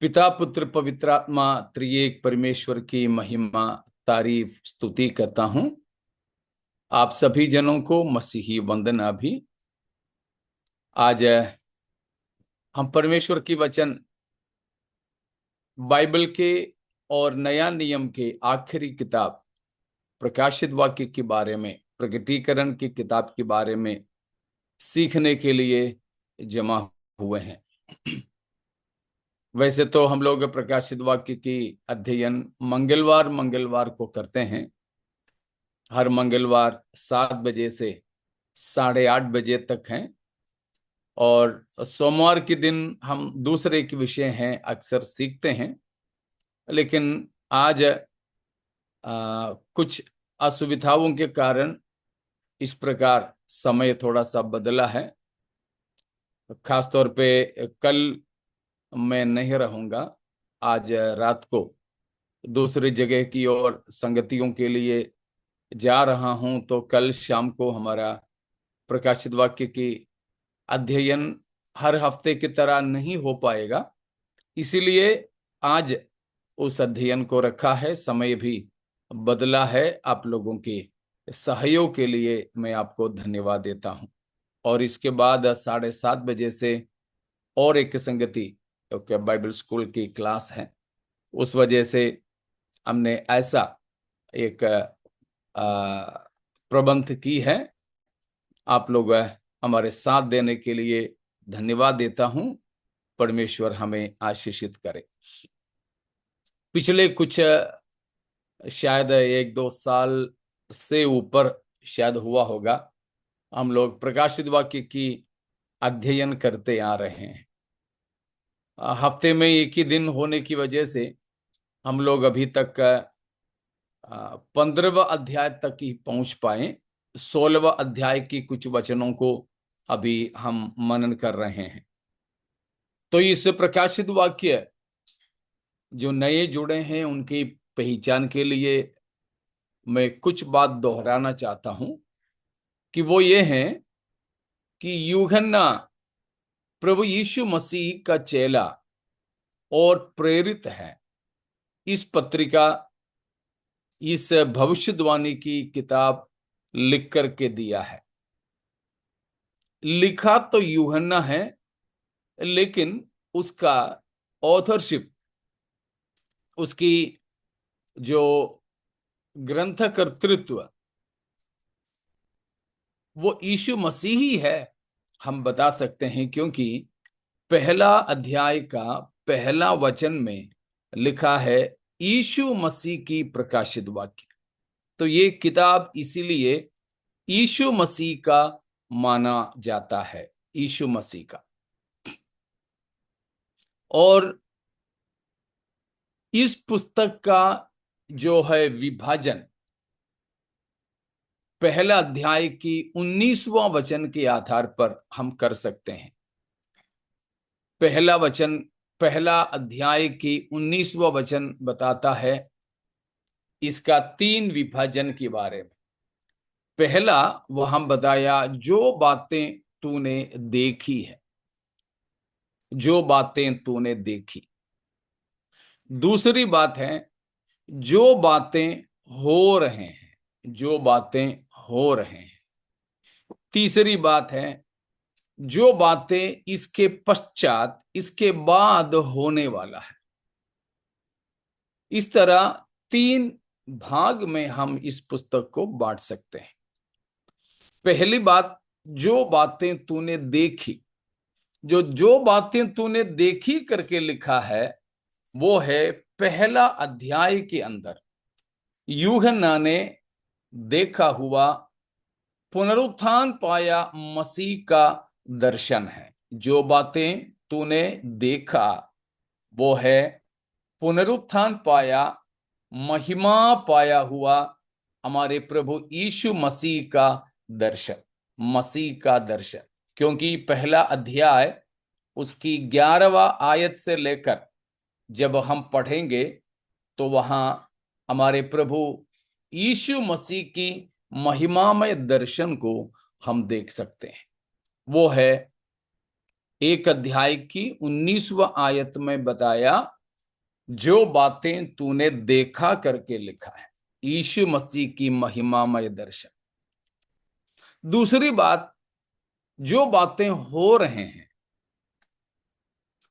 पिता पुत्र पवित्र आत्मा त्रिएक परमेश्वर की महिमा तारीफ स्तुति करता हूं। आप सभी जनों को मसीही वंदना भी। आज हम परमेश्वर की वचन बाइबल के और नया नियम के आखिरी किताब प्रकाशित वाक्य के बारे में, प्रकटीकरण की किताब के बारे में सीखने के लिए जमा हुए हैं। वैसे तो हम लोग प्रकाशित वाक्य की अध्ययन मंगलवार को करते हैं। हर मंगलवार 7 बजे से 8:30 बजे तक हैं, और सोमवार के दिन हम दूसरे के विषय हैं अक्सर सीखते हैं। लेकिन आज कुछ असुविधाओं के कारण इस प्रकार समय थोड़ा सा बदला है। खासतौर पे कल मैं नहीं रहूंगा। आज रात को दूसरी जगह की ओर संगतियों के लिए जा रहा हूं, तो कल शाम को हमारा प्रकाशित वाक्य की अध्ययन हर हफ्ते की तरह नहीं हो पाएगा। इसीलिए आज उस अध्ययन को रखा है। समय भी बदला है। आप लोगों के सहयोग के लिए मैं आपको धन्यवाद देता हूं। और इसके बाद 7:30 बजे से और एक संगति बाइबल स्कूल की क्लास है। उस वजह से हमने ऐसा एक प्रबंध की है। आप लोग हमारे साथ देने के लिए धन्यवाद देता हूं। परमेश्वर हमें आशीषित करे। पिछले कुछ शायद 1-2 साल से ऊपर शायद हुआ होगा, हम लोग प्रकाशित वाक्य की अध्ययन करते आ रहे हैं। हफ्ते में एक ही दिन होने की वजह से हम लोग अभी तक 15वां अध्याय तक ही पहुंच पाए। 16वां अध्याय की कुछ वचनों को अभी हम मनन कर रहे हैं। तो इस प्रकाशित वाक्य जो नए जुड़े हैं उनकी पहचान के लिए मैं कुछ बात दोहराना चाहता हूं कि वो ये है कि यूहन्ना प्रभु यीशु मसीह का चेला और प्रेरित है। इस पत्रिका, इस भविष्यवाणी की किताब लिख करके दिया है। लिखा तो यूहन्ना है, लेकिन उसका ऑथरशिप, उसकी जो ग्रंथ कर्तृत्व, वो यीशु मसीह ही है, हम बता सकते हैं। क्योंकि पहला अध्याय का पहला वचन में लिखा है यीशु मसीह की प्रकाशित वाक्य। तो ये किताब इसीलिए यीशु मसीह का माना जाता है, यीशु मसीह का। और इस पुस्तक का जो है विभाजन पहला अध्याय की 19वां वचन के आधार पर हम कर सकते हैं। पहला वचन, पहला अध्याय की 19वां वचन बताता है इसका 3 विभाजन के बारे में। पहला वो हम बताया, जो बातें तूने देखी है, जो बातें तूने देखी। दूसरी बात है जो बातें हो रहे हैं, जो बातें हो रहे हैं। तीसरी बात है जो बातें इसके पश्चात, इसके बाद होने वाला है। इस तरह 3 भाग में हम इस पुस्तक को बांट सकते हैं। पहली बात, जो बातें तूने देखी। जो बातें तूने देखी करके लिखा है, वो है पहला अध्याय के अंदर यूहन्ना ने देखा हुआ पुनरुत्थान पाया मसीह का दर्शन है। जो बातें तूने देखा वो है पुनरुत्थान पाया, महिमा पाया हुआ हमारे प्रभु यीशु मसीह का दर्शन, मसीह का दर्शन। क्योंकि पहला अध्याय उसकी 11वां आयत से लेकर जब हम पढ़ेंगे तो वहां हमारे प्रभु यीशु मसीह की महिमामय दर्शन को हम देख सकते हैं। वो है 1 अध्याय की 19वां आयत में बताया जो बातें तूने देखा करके लिखा है, यीशु मसीह की महिमामय दर्शन। दूसरी बात, जो बातें हो रहे हैं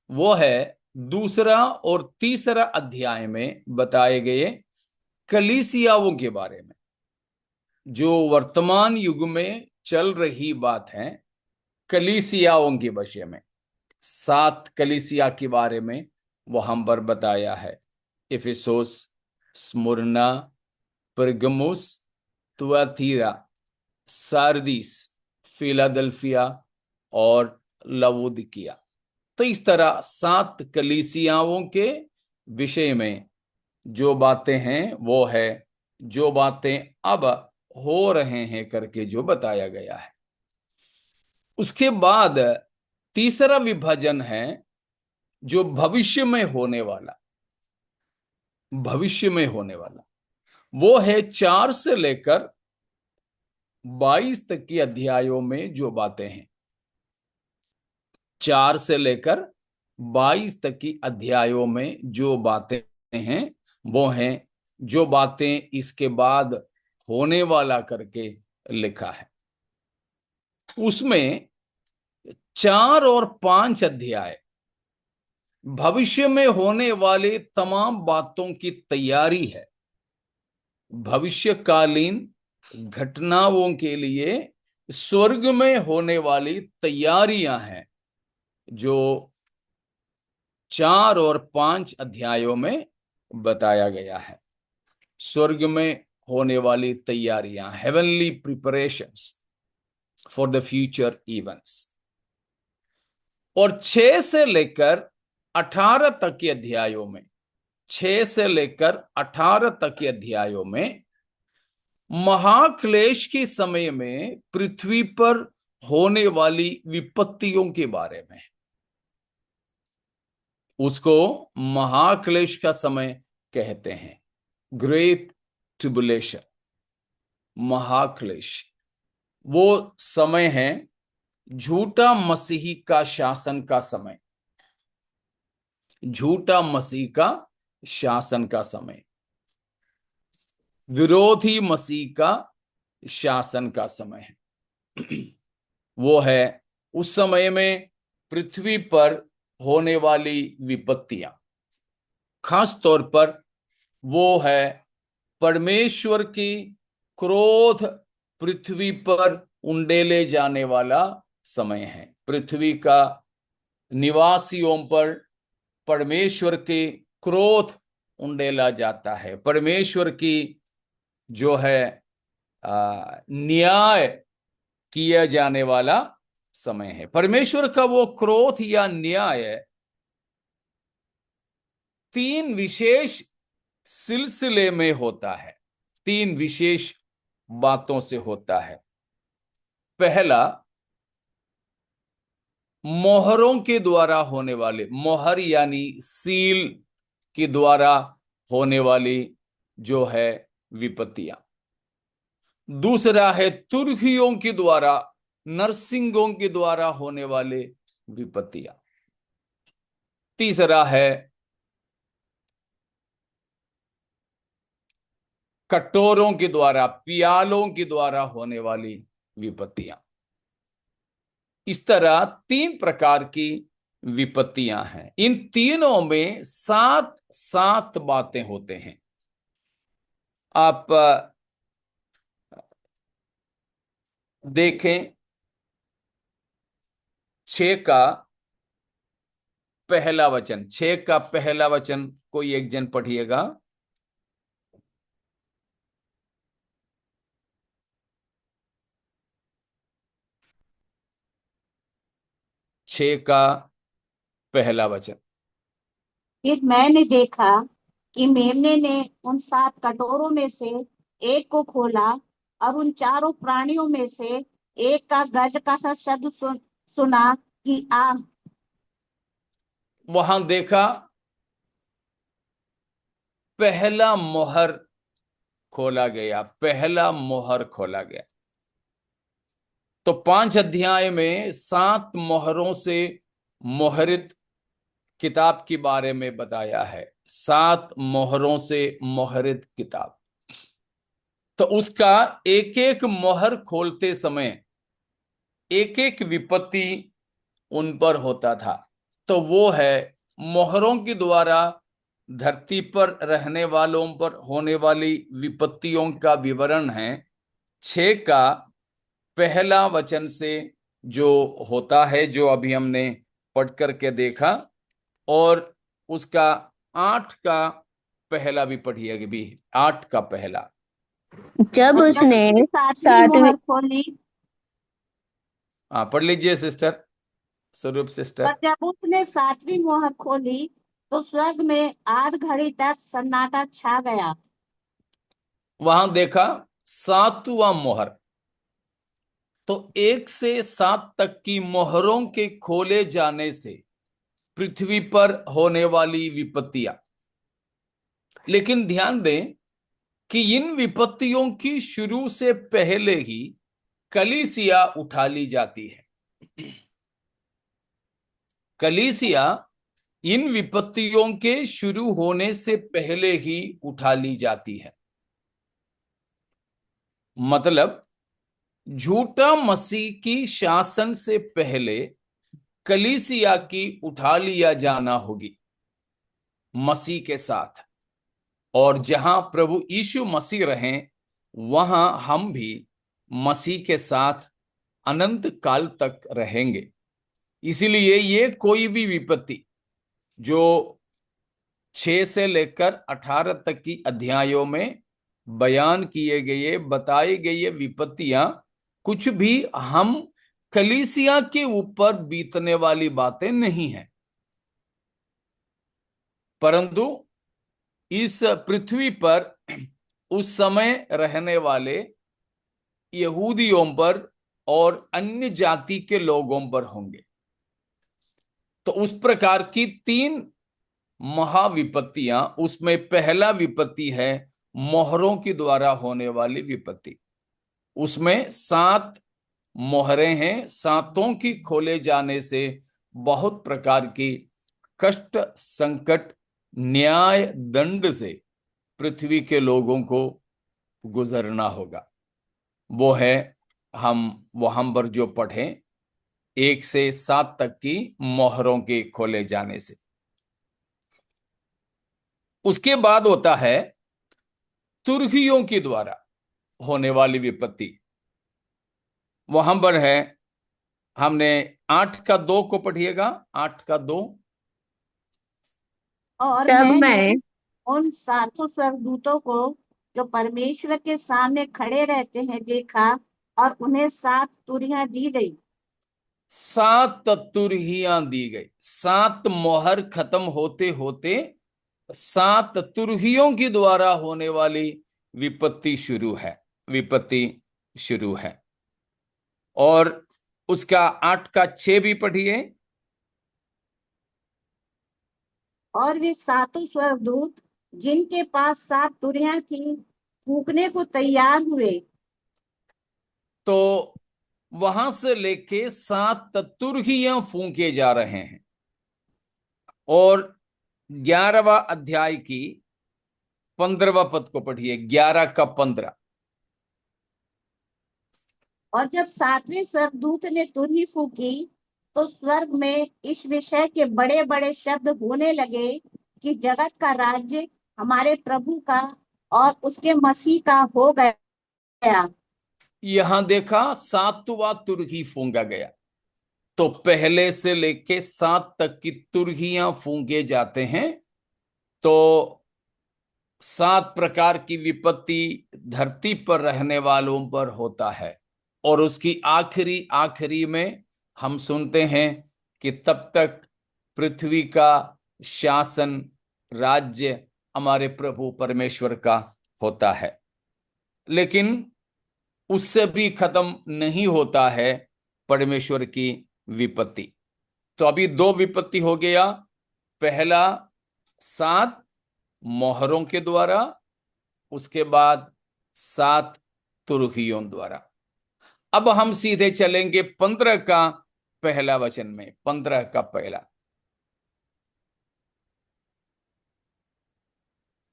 वो है दूसरा और तीसरा अध्याय में बताए गए कलीसियाओं के बारे में, जो वर्तमान युग में चल रही बात है कलीसियाओं के विषय में। 7 कलीसिया के बारे में वो हम पर बताया है। इफिसोस, स्मुरना, परगमुस, तुआतीरा, सारदीस, फिलाडेल्फिया और लवोदिकिया। तो इस तरह 7 कलीसियाओं के विषय में जो बातें हैं वो है जो बातें अब हो रहे हैं करके जो बताया गया है। उसके बाद तीसरा विभाजन है जो भविष्य में होने वाला, भविष्य में होने वाला वो है 4 से लेकर 22 तक के अध्यायों में जो बातें हैं। 4 से लेकर 22 तक की अध्यायों में जो बातें हैं वो हैं जो बातें इसके बाद होने वाला करके लिखा है। उसमें 4 और 5 अध्याय भविष्य में होने वाले तमाम बातों की तैयारी है, भविष्यकालीन घटनाओं के लिए स्वर्ग में होने वाली तैयारियां हैं, जो 4 और 5 अध्यायों में बताया गया है। स्वर्ग में होने वाली तैयारियां, heavenly preparations for the future events. और 6 से लेकर 18 तक के अध्यायों में, 6 से लेकर 18 तक के अध्यायों में महाक्लेश के समय में पृथ्वी पर होने वाली विपत्तियों के बारे में। उसको महाक्लेश का समय कहते हैं, ग्रेट ट्रिबुलेशन, महाक्लेश। वो समय है झूठा मसीही का शासन का समय, झूठा मसीह का शासन का समय, विरोधी मसीह का शासन का समय है। वो है उस समय में पृथ्वी पर होने वाली विपत्तियां। खास तौर पर वो है परमेश्वर की क्रोध पृथ्वी पर उंडेले जाने वाला समय है। पृथ्वी का निवासियों पर परमेश्वर के क्रोध उंडेला जाता है। परमेश्वर की जो है न्याय किया जाने वाला समय है। परमेश्वर का वो क्रोध या न्याय 3 विशेष सिलसिले में होता है, 3 विशेष बातों से होता है। पहला, मोहरों के द्वारा होने वाले, मोहर यानी सील के द्वारा होने वाली जो है विपत्तियां। दूसरा है तुर्कियों के द्वारा, नरसिंगों के द्वारा होने वाले विपत्तियां। तीसरा है कटोरों के द्वारा, पियालों के द्वारा होने वाली विपत्तियां। इस तरह 3 प्रकार की विपत्तियां हैं। इन तीनों में 7 7 बातें होते हैं। आप देखें, 6 का पहला वचन, 6 का पहला वचन कोई एक जन पढ़िएगा। 6 का पहला वचन। फिर मैंने देखा कि मेमने ने उन 7 कटोरों में से एक को खोला, और उन चारों प्राणियों में से एक का गज का सा शब्द सुना कि आ। वहां देखा पहला मोहर खोला गया, पहला मोहर खोला गया। तो 5 अध्याय में 7 मोहरों से मोहरित किताब के बारे में बताया है। 7 मोहरों से मोहरित किताब। तो उसका एक एक मोहर खोलते समय एक एक विपत्ति उन पर होता था। तो वो है मोहरों के द्वारा धरती पर रहने वालों पर होने वाली विपत्तियों का विवरण है। 6 का पहला वचन से जो होता है, जो अभी हमने पढ़ करके देखा, और उसका 8 का पहला भी पढ़िए भी, 8 का पहला। जब और जब उसने उसने सातवीं सातवीं मोहर खोली, हाँ, पढ़ लीजिए सिस्टर, स्वरूप पर सिस्टर। जब उसने सातवीं मोहर खोली तो स्वर्ग में आध घड़ी तक सन्नाटा छा गया। वहां देखा 7वां मोहर। तो 1 से 7 तक की मोहरों के खोले जाने से पृथ्वी पर होने वाली विपत्तियां। लेकिन ध्यान दें कि इन विपत्तियों की शुरू से पहले ही कलीसिया उठा ली जाती है। कलीसिया इन विपत्तियों के शुरू होने से पहले ही उठा ली जाती है। मतलब झूठा मसीह की शासन से पहले कलीसिया की उठा लिया जाना होगी मसीह के साथ। और जहां प्रभु यीशु मसीह रहें, वहां हम भी मसीह के साथ अनंत काल तक रहेंगे। इसीलिए ये कोई भी विपत्ति जो 6 से लेकर 18 तक की अध्यायों में बयान किए गए बताई गई ये विपत्तियां कुछ भी हम कलीसिया के ऊपर बीतने वाली बातें नहीं है, परंतु इस पृथ्वी पर उस समय रहने वाले यहूदियों पर और अन्य जाति के लोगों पर होंगे। तो उस प्रकार की 3 महाविपत्तियां, उसमें पहला विपत्ति है मोहरों के द्वारा होने वाली विपत्ति। उसमें 7 मोहरें हैं। 7ओं की खोले जाने से बहुत प्रकार की कष्ट, संकट, न्याय, दंड से पृथ्वी के लोगों को गुजरना होगा। वो है हम वहां पर जो पढ़े 1 से 7 तक की मोहरों के खोले जाने से। उसके बाद होता है तुर्कियों के द्वारा होने वाली विपत्ति। वहां पर है, हमने 8 का 2 को पढ़िएगा, 8 का 2। और तब मैंने मैं उन सातों स्वर्गदूतों को जो परमेश्वर के सामने खड़े रहते हैं देखा, और उन्हें 7 तुरियां दी गई। 7 तुरहियां दी गई। 7 मोहर खत्म होते होते 7 तुरहियों के द्वारा होने वाली विपत्ति शुरू है, विपत्ति शुरू है। और उसका 8 का 6 भी पढ़िए। और वे सातों स्वर्गदूत जिनके पास 7 तुरियां थी फूंकने को तैयार हुए। तो वहां से लेके 7 तुरहियां फूंके जा रहे हैं। और 11वां अध्याय की 15वां पद को पढ़िए, 11 का 15। और जब 7वें स्वर्गदूत ने तुरही फूंकी तो स्वर्ग में इस विषय के बड़े बड़े शब्द होने लगे कि जगत का राज्य हमारे प्रभु का और उसके मसीह का हो गया। यहां देखा 7वां तुरही फूंका गया। तो पहले से लेके 7 तक की तुरहियां फूंके जाते हैं। तो 7 प्रकार की विपत्ति धरती पर रहने वालों पर होता है। और उसकी आखिरी आखिरी में हम सुनते हैं कि तब तक पृथ्वी का शासन, राज्य हमारे प्रभु परमेश्वर का होता है। लेकिन उससे भी खत्म नहीं होता है परमेश्वर की विपत्ति। तो अभी 2 विपत्ति हो गया। पहला 7 मोहरों के द्वारा, उसके बाद 7 तुरहियों द्वारा। अब हम सीधे चलेंगे 15 का पहला वचन में, 15 का पहला।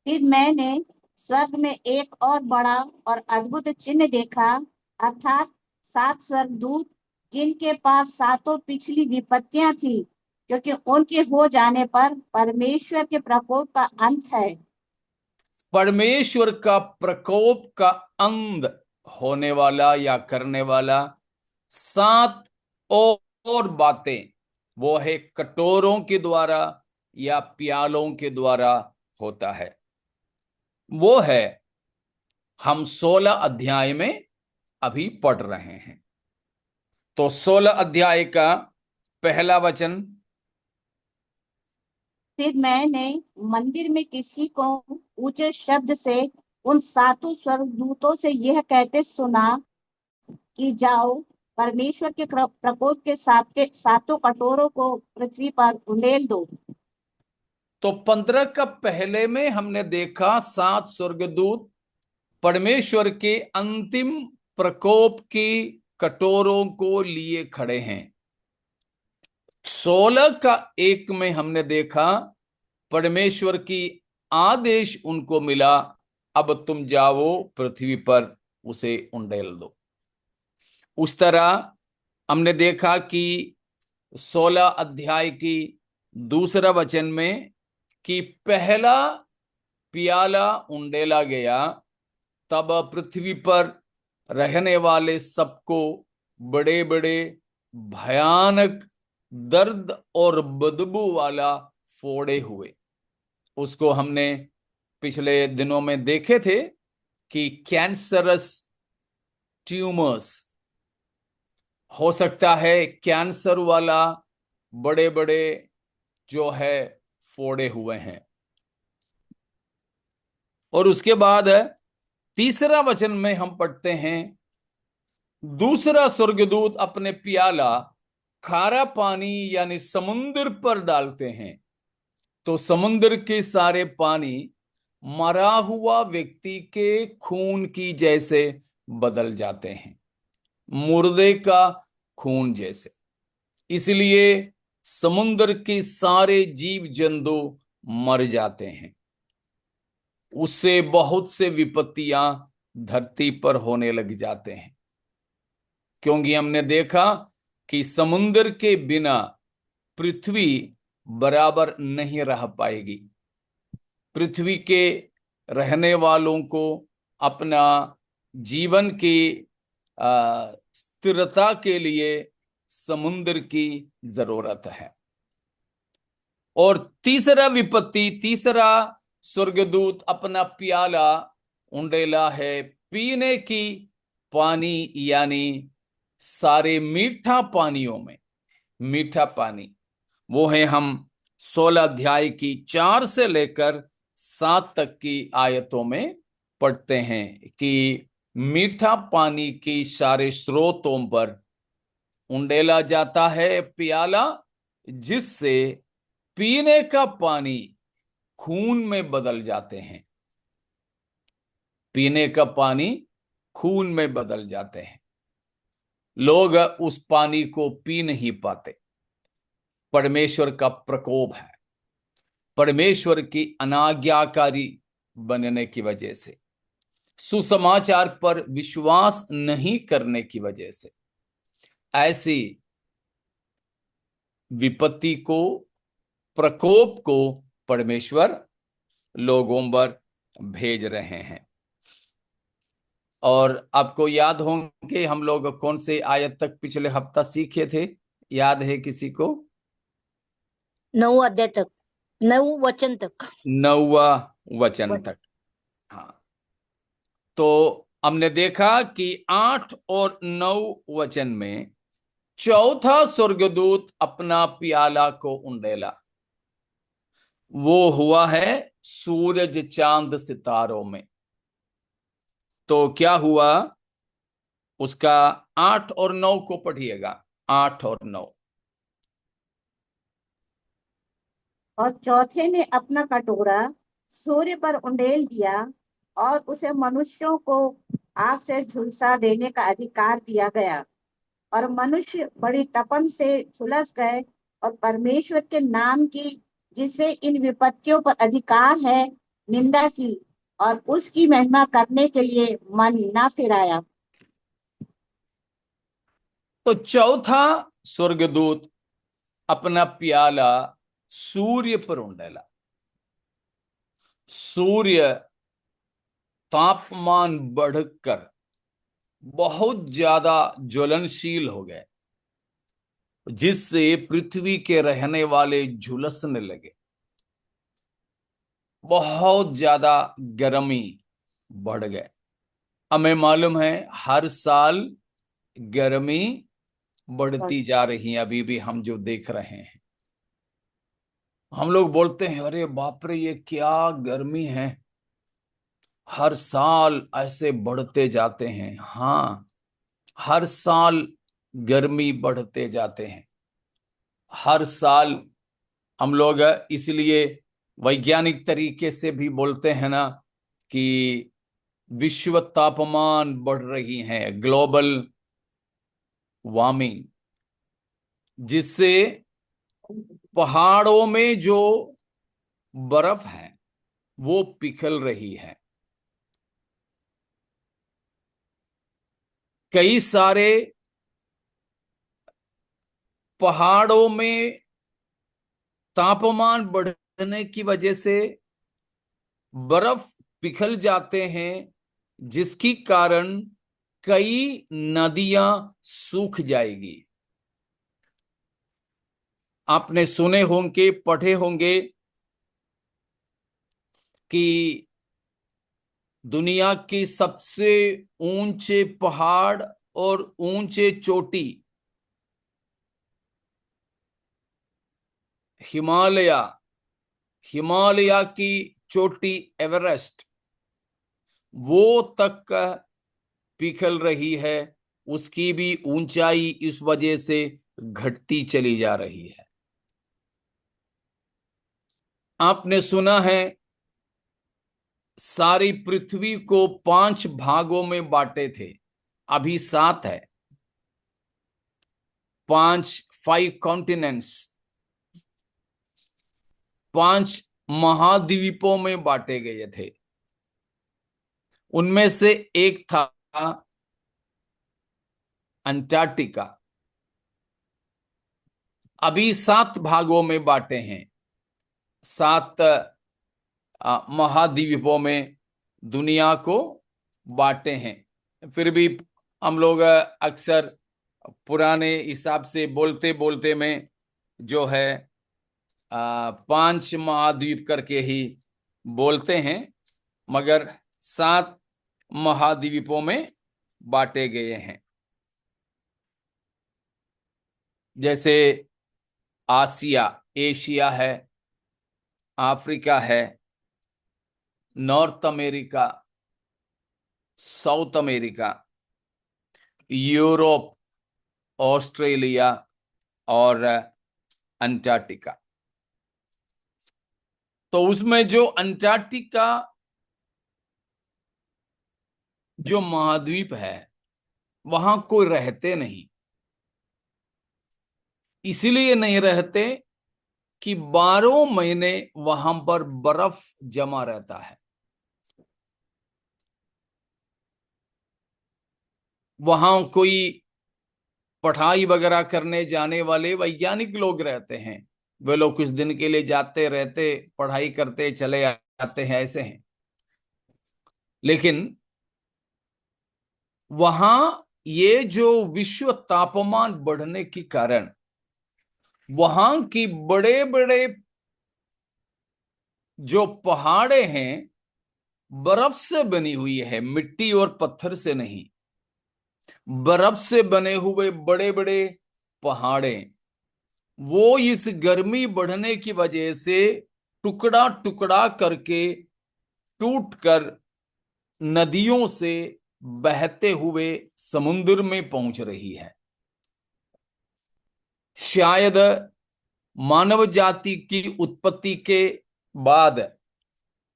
फिर मैंने स्वर्ग में एक और बड़ा और अद्भुत चिन्ह देखा, अर्थात 7 स्वर्गदूत, जिनके पास सातों पिछली विपत्तियां थी, क्योंकि उनके हो जाने पर परमेश्वर के प्रकोप का अंत है। परमेश्वर का प्रकोप का अंत होने वाला या करने वाला 7 और बातें, वो है कटोरों के द्वारा या प्यालों के द्वारा होता है। वो है, हम 16 अध्याय में अभी पढ़ रहे हैं। तो 16 अध्याय का पहला वचन। फिर मैंने मंदिर में किसी को ऊंचे शब्द से उन सातों स्वर्गदूतों से यह कहते सुना कि जाओ, परमेश्वर के प्रकोप के सातों कटोरों को पृथ्वी पर उंडेल दो। तो 15 का पहले में हमने देखा 7 स्वर्गदूत परमेश्वर के अंतिम प्रकोप की कटोरों को लिए खड़े हैं। 16 का 1 में हमने देखा परमेश्वर की आदेश उनको मिला, अब तुम जाओ पृथ्वी पर उसे उंडेल दो। उस तरह हमने देखा कि 16 अध्याय की दूसरा वचन में कि पहला प्याला उंडेला गया, तब पृथ्वी पर रहने वाले सबको बड़े बड़े भयानक दर्द और बदबू वाला फोड़े हुए। उसको हमने पिछले दिनों में देखे थे कि कैंसरस ट्यूमर्स हो सकता है, कैंसर वाला बड़े बड़े जो है फोड़े हुए हैं। और उसके बाद तीसरा वचन में हम पढ़ते हैं, दूसरा स्वर्गदूत अपने प्याला खारा पानी यानी समुद्र पर डालते हैं, तो समुद्र के सारे पानी मरा हुआ व्यक्ति के खून की जैसे बदल जाते हैं, मुर्दे का खून जैसे। इसलिए समुद्र के सारे जीव जंतु मर जाते हैं। उससे बहुत से विपत्तियां धरती पर होने लग जाते हैं, क्योंकि हमने देखा कि समुद्र के बिना पृथ्वी बराबर नहीं रह पाएगी। पृथ्वी के रहने वालों को अपना जीवन की स्थिरता के लिए समुद्र की जरूरत है। और तीसरा विपत्ति, तीसरा स्वर्गदूत अपना प्याला उंडेला है पीने की पानी यानी सारे मीठा पानियों में, मीठा पानी। वो है हम 16 अध्याय की 4 से लेकर 7 तक की आयतों में पढ़ते हैं कि मीठा पानी की सारे स्रोतों पर उंडेला जाता है प्याला, जिससे पीने का पानी खून में बदल जाते हैं। पीने का पानी खून में बदल जाते हैं। लोग उस पानी को पी नहीं पाते। परमेश्वर का प्रकोप है, परमेश्वर की अनाज्ञाकारी बनने की वजह से, सुसमाचार पर विश्वास नहीं करने की वजह से ऐसी विपत्ति को, प्रकोप को परमेश्वर लोगों पर भेज रहे हैं। और आपको याद होंगे हम लोग कौन से आयत तक पिछले हफ्ता सीखे थे, याद है किसी को? 9 अध्याय तक, 9 वचन तक, 9वां वचन तक। हाँ, तो हमने देखा कि 8 और 9 वचन में चौथा स्वर्गदूत अपना प्याला को उंडेला। वो हुआ है सूरज चांद सितारों में। तो क्या हुआ उसका? 8 और 9 को पढ़िएगा, 8 और 9। और चौथे ने अपना कटोरा सूर्य पर उंडेल दिया, और उसे मनुष्यों को आग से झुलसा देने का अधिकार दिया गया, और मनुष्य बड़ी तपन से झुलस गए, और परमेश्वर के नाम की, जिसे इन विपत्तियों पर अधिकार है, निंदा की और उसकी महिमा करने के लिए मन ना फिराया। तो चौथा स्वर्गदूत अपना प्याला सूर्य पर उंडेला। सूर्य तापमान बढ़कर बहुत ज्यादा ज्वलनशील हो गए, जिससे पृथ्वी के रहने वाले झुलसने लगे। बहुत ज्यादा गर्मी बढ़ गए। हमें मालूम है हर साल गर्मी बढ़ती जा रही है, अभी भी हम जो देख रहे हैं। हम लोग बोलते हैं अरे बाप रे ये क्या गर्मी है, हर साल ऐसे बढ़ते जाते हैं। हाँ, हर साल गर्मी बढ़ते जाते हैं, हर साल। हम लोग इसलिए वैज्ञानिक तरीके से भी बोलते हैं ना कि विश्व तापमान बढ़ रही है, ग्लोबल वार्मिंग, जिससे पहाड़ों में जो बर्फ है वो पिघल रही है। कई सारे पहाड़ों में तापमान बढ़ने की वजह से बर्फ पिघल जाते हैं, जिसकी कारण कई नदियां सूख जाएगी। आपने सुने होंगे, पढ़े होंगे कि दुनिया की सबसे ऊंचे पहाड़ और ऊंचे चोटी हिमालय, हिमालय की चोटी एवरेस्ट, वो तक पिघल रही है। उसकी भी ऊंचाई इस वजह से घटती चली जा रही है। आपने सुना है सारी पृथ्वी को 5 भागों में बांटे थे, अभी 7 है। 5 कॉन्टिनेंट्स, 5 महाद्वीपों में बांटे गए थे। उनमें से एक था अंटार्कटिका। अभी 7 भागों में बांटे हैं, 7 महाद्वीपों में दुनिया को बांटे हैं। फिर भी हम लोग अक्सर पुराने हिसाब से बोलते बोलते में जो है 5 महाद्वीप करके ही बोलते हैं, मगर 7 महाद्वीपों में बांटे गए हैं। जैसे आसिया, एशिया है, अफ्रीका है, north America, south America, Europe, Australia और अंटार्कटिका। तो उसमें जो अंटार्कटिका जो महाद्वीप है वहां कोई रहते नहीं। इसीलिए नहीं रहते कि 12 महीने वहां पर बर्फ जमा रहता है। वहां कोई पढ़ाई वगैरह करने जाने वाले वैज्ञानिक लोग रहते हैं, वे लोग कुछ दिन के लिए जाते रहते, पढ़ाई करते चले आते हैं, ऐसे हैं। लेकिन वहां ये जो विश्व तापमान बढ़ने के कारण वहां की बड़े बड़े जो पहाड़े हैं बर्फ से बनी हुई है, मिट्टी और पत्थर से नहीं। बर्फ से बने हुए बड़े बड़े पहाड़े, वो इस गर्मी बढ़ने की वजह से टुकड़ा टुकड़ा करके टूट कर नदियों से बहते हुए समुद्र में पहुंच रही है। शायद मानव जाति की उत्पत्ति के बाद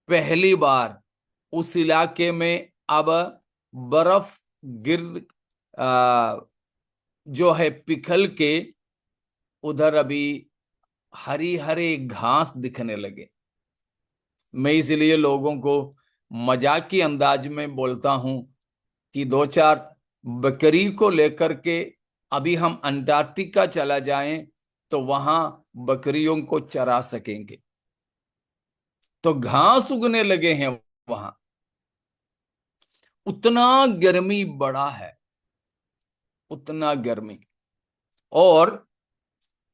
पहली बार उस इलाके में अब बर्फ गिर जो है पिघल के उधर अभी हरी हरे घास दिखने लगे। मैं इसलिए लोगों को मजाक के अंदाज में बोलता हूं कि दो चार बकरी को लेकर के अभी हम अंटार्कटिका चला जाएं तो वहां बकरियों को चरा सकेंगे। तो घास उगने लगे हैं वहां, उतना गर्मी बढ़ा है, उतना गर्मी। और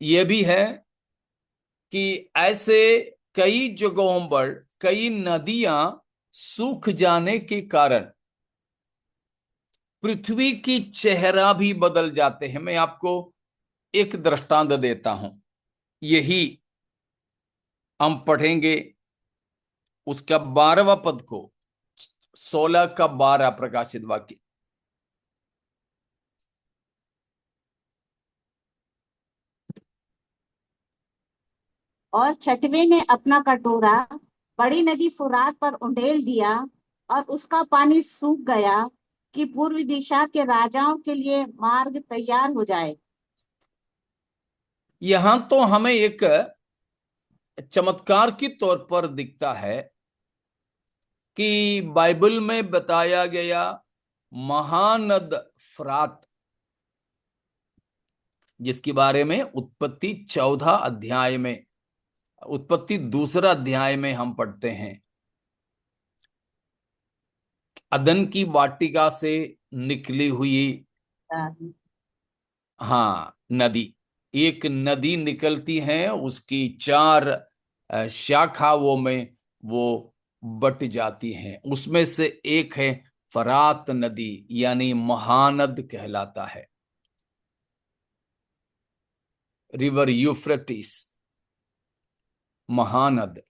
ये भी है कि ऐसे कई जगहों पर कई नदियां सूख जाने के कारण पृथ्वी की चेहरा भी बदल जाते हैं। मैं आपको एक दृष्टांत देता हूं, यही हम पढ़ेंगे उसका 12वां पद को, 16 का 12 प्रकाशित वाक्य। और छठवें ने अपना कटोरा बड़ी नदी फुरात पर उंडेल दिया और उसका पानी सूख गया कि पूर्व दिशा के राजाओं के लिए मार्ग तैयार हो जाए। यहां तो हमें एक चमत्कार के तौर पर दिखता है कि बाइबल में बताया गया महानद फरात, जिसके बारे में उत्पत्ति 14 अध्याय में, उत्पत्ति 2 अध्याय में हम पढ़ते हैं, अदन की वाटिका से निकली हुई, हाँ, नदी, एक नदी निकलती है, उसकी 4 शाखाओं में वो बट जाती हैं। उसमें से एक है फरात नदी, यानी महानद कहलाता है, रिवर यूफ्रेटिस, महानद।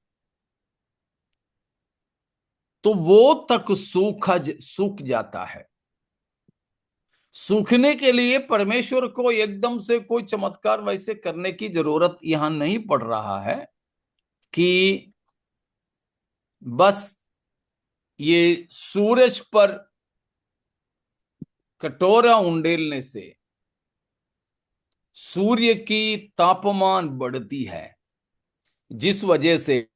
तो वो तक सूख जाता है। सूखने के लिए परमेश्वर को एकदम से कोई चमत्कार वैसे करने की जरूरत यहां नहीं पड़ रहा है कि बस ये सूरज पर कटोरा उंडेलने से सूर्य की तापमान बढ़ती है, जिस वजह से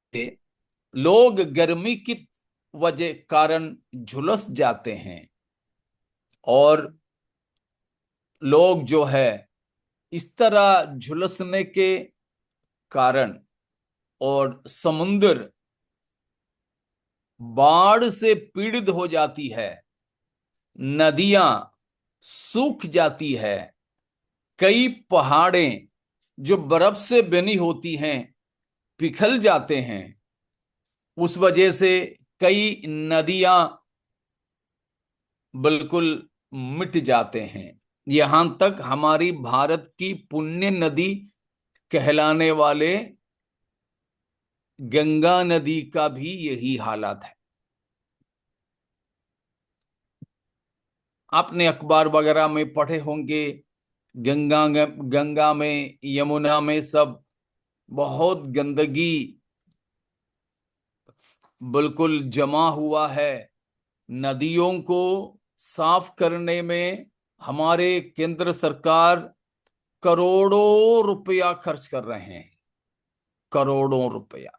लोग गर्मी की वजह कारण झुलस जाते हैं, और लोग जो है इस तरह झुलसने के कारण और समुद्र बाढ़ से पीड़ित हो जाती है, नदियां सूख जाती है, कई पहाड़ें जो बर्फ से बनी होती हैं पिघल जाते हैं, उस वजह से कई नदियां बिल्कुल मिट जाते हैं। यहां तक हमारी भारत की पुण्य नदी कहलाने वाले गंगा नदी का भी यही हालत है। आपने अखबार वगैरह में पढ़े होंगे, गंगा में, यमुना में सब बहुत गंदगी बिल्कुल जमा हुआ है। नदियों को साफ करने में हमारे केंद्र सरकार करोड़ों रुपया खर्च कर रहे हैं, करोड़ों रुपया।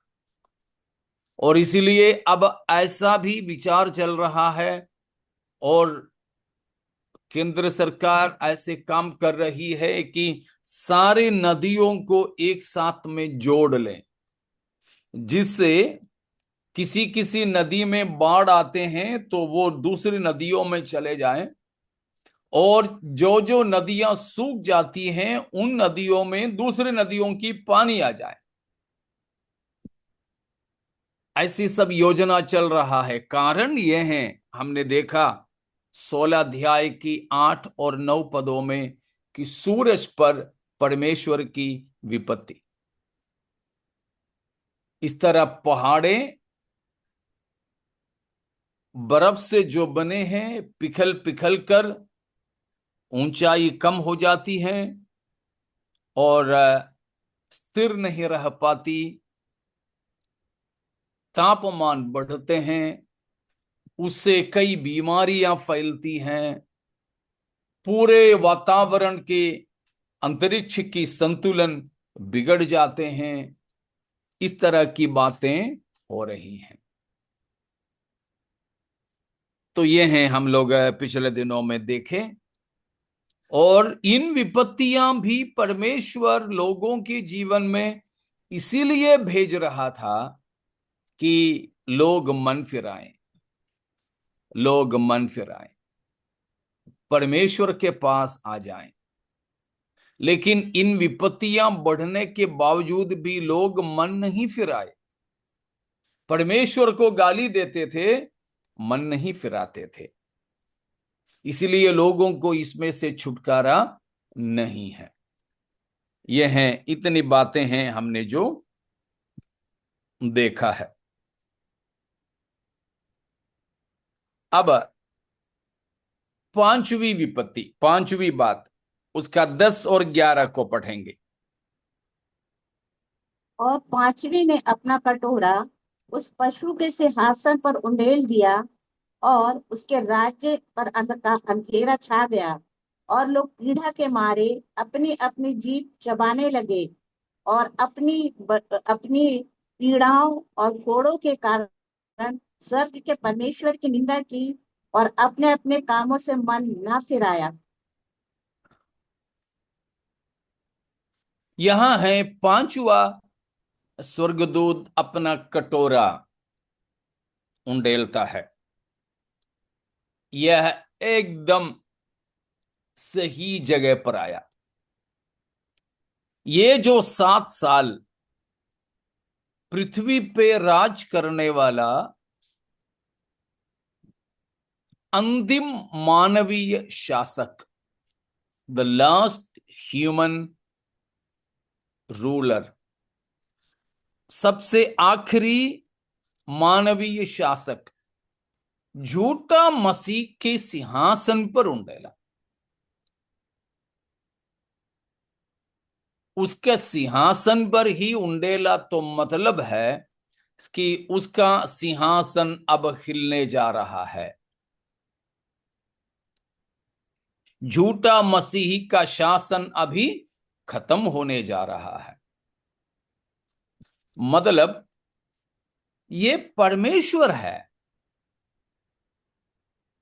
और इसीलिए अब ऐसा भी विचार चल रहा है और केंद्र सरकार ऐसे काम कर रही है कि सारी नदियों को एक साथ में जोड़ लें, जिससे किसी किसी नदी में बाढ़ आते हैं तो वो दूसरी नदियों में चले जाएं, और जो जो नदियां सूख जाती हैं उन नदियों में दूसरी नदियों की पानी आ जाए। ऐसी सब योजना चल रहा है। कारण ये है, हमने देखा 16 अध्याय की 8 और 9 पदों में कि सूरज पर परमेश्वर की विपत्ति। इस तरह पहाड़ें बर्फ से जो बने हैं पिघल पिघल कर ऊंचाई कम हो जाती है और स्थिर नहीं रह पाती, तापमान बढ़ते हैं, उससे कई बीमारियां फैलती हैं, पूरे वातावरण के अंतरिक्ष की संतुलन बिगड़ जाते हैं। इस तरह की बातें हो रही हैं। तो ये हैं हम लोग पिछले दिनों में देखें। और इन विपत्तियां भी परमेश्वर लोगों के जीवन में इसीलिए भेज रहा था कि लोग मन फिराएं, लोग मन फिराएं, परमेश्वर के पास आ जाएं। लेकिन इन विपत्तियां बढ़ने के बावजूद भी लोग मन नहीं फिराए, परमेश्वर को गाली देते थे, मन नहीं फिराते थे। इसलिए लोगों को इसमें से छुटकारा नहीं है। यह है, इतनी बातें हैं हमने जो देखा है। अब पांचवी विपत्ति, पांचवी बात, उसका 10 और 11 को पढ़ेंगे। और पांचवी ने अपना कटोरा उस पशु के सिंहासन पर उंडेल दिया, और उसके राज्य पर अंधेरा छा गया, और लोग पीड़ा के मारे अपनी अपनी जीभ चबाने लगे, और अपनी पीड़ाओं और फोड़ों के कारण स्वर्ग के परमेश्वर की निंदा की, और अपने अपने कामों से मन न फिराया। यहां है पांचवा स्वर्गदूत अपना कटोरा उंडेलता है। यह एकदम सही जगह पर आया। ये जो 7 साल पृथ्वी पे राज करने वाला अंतिम मानवीय शासक, द लास्ट ह्यूमन रूलर, सबसे आखिरी मानवीय शासक, झूठा मसीह के सिंहासन पर उंडेला। उसके सिंहासन पर ही उंडेला तो मतलब है कि उसका सिंहासन अब हिलने जा रहा है। झूठा मसीही का शासन अभी खत्म होने जा रहा है। मतलब ये परमेश्वर है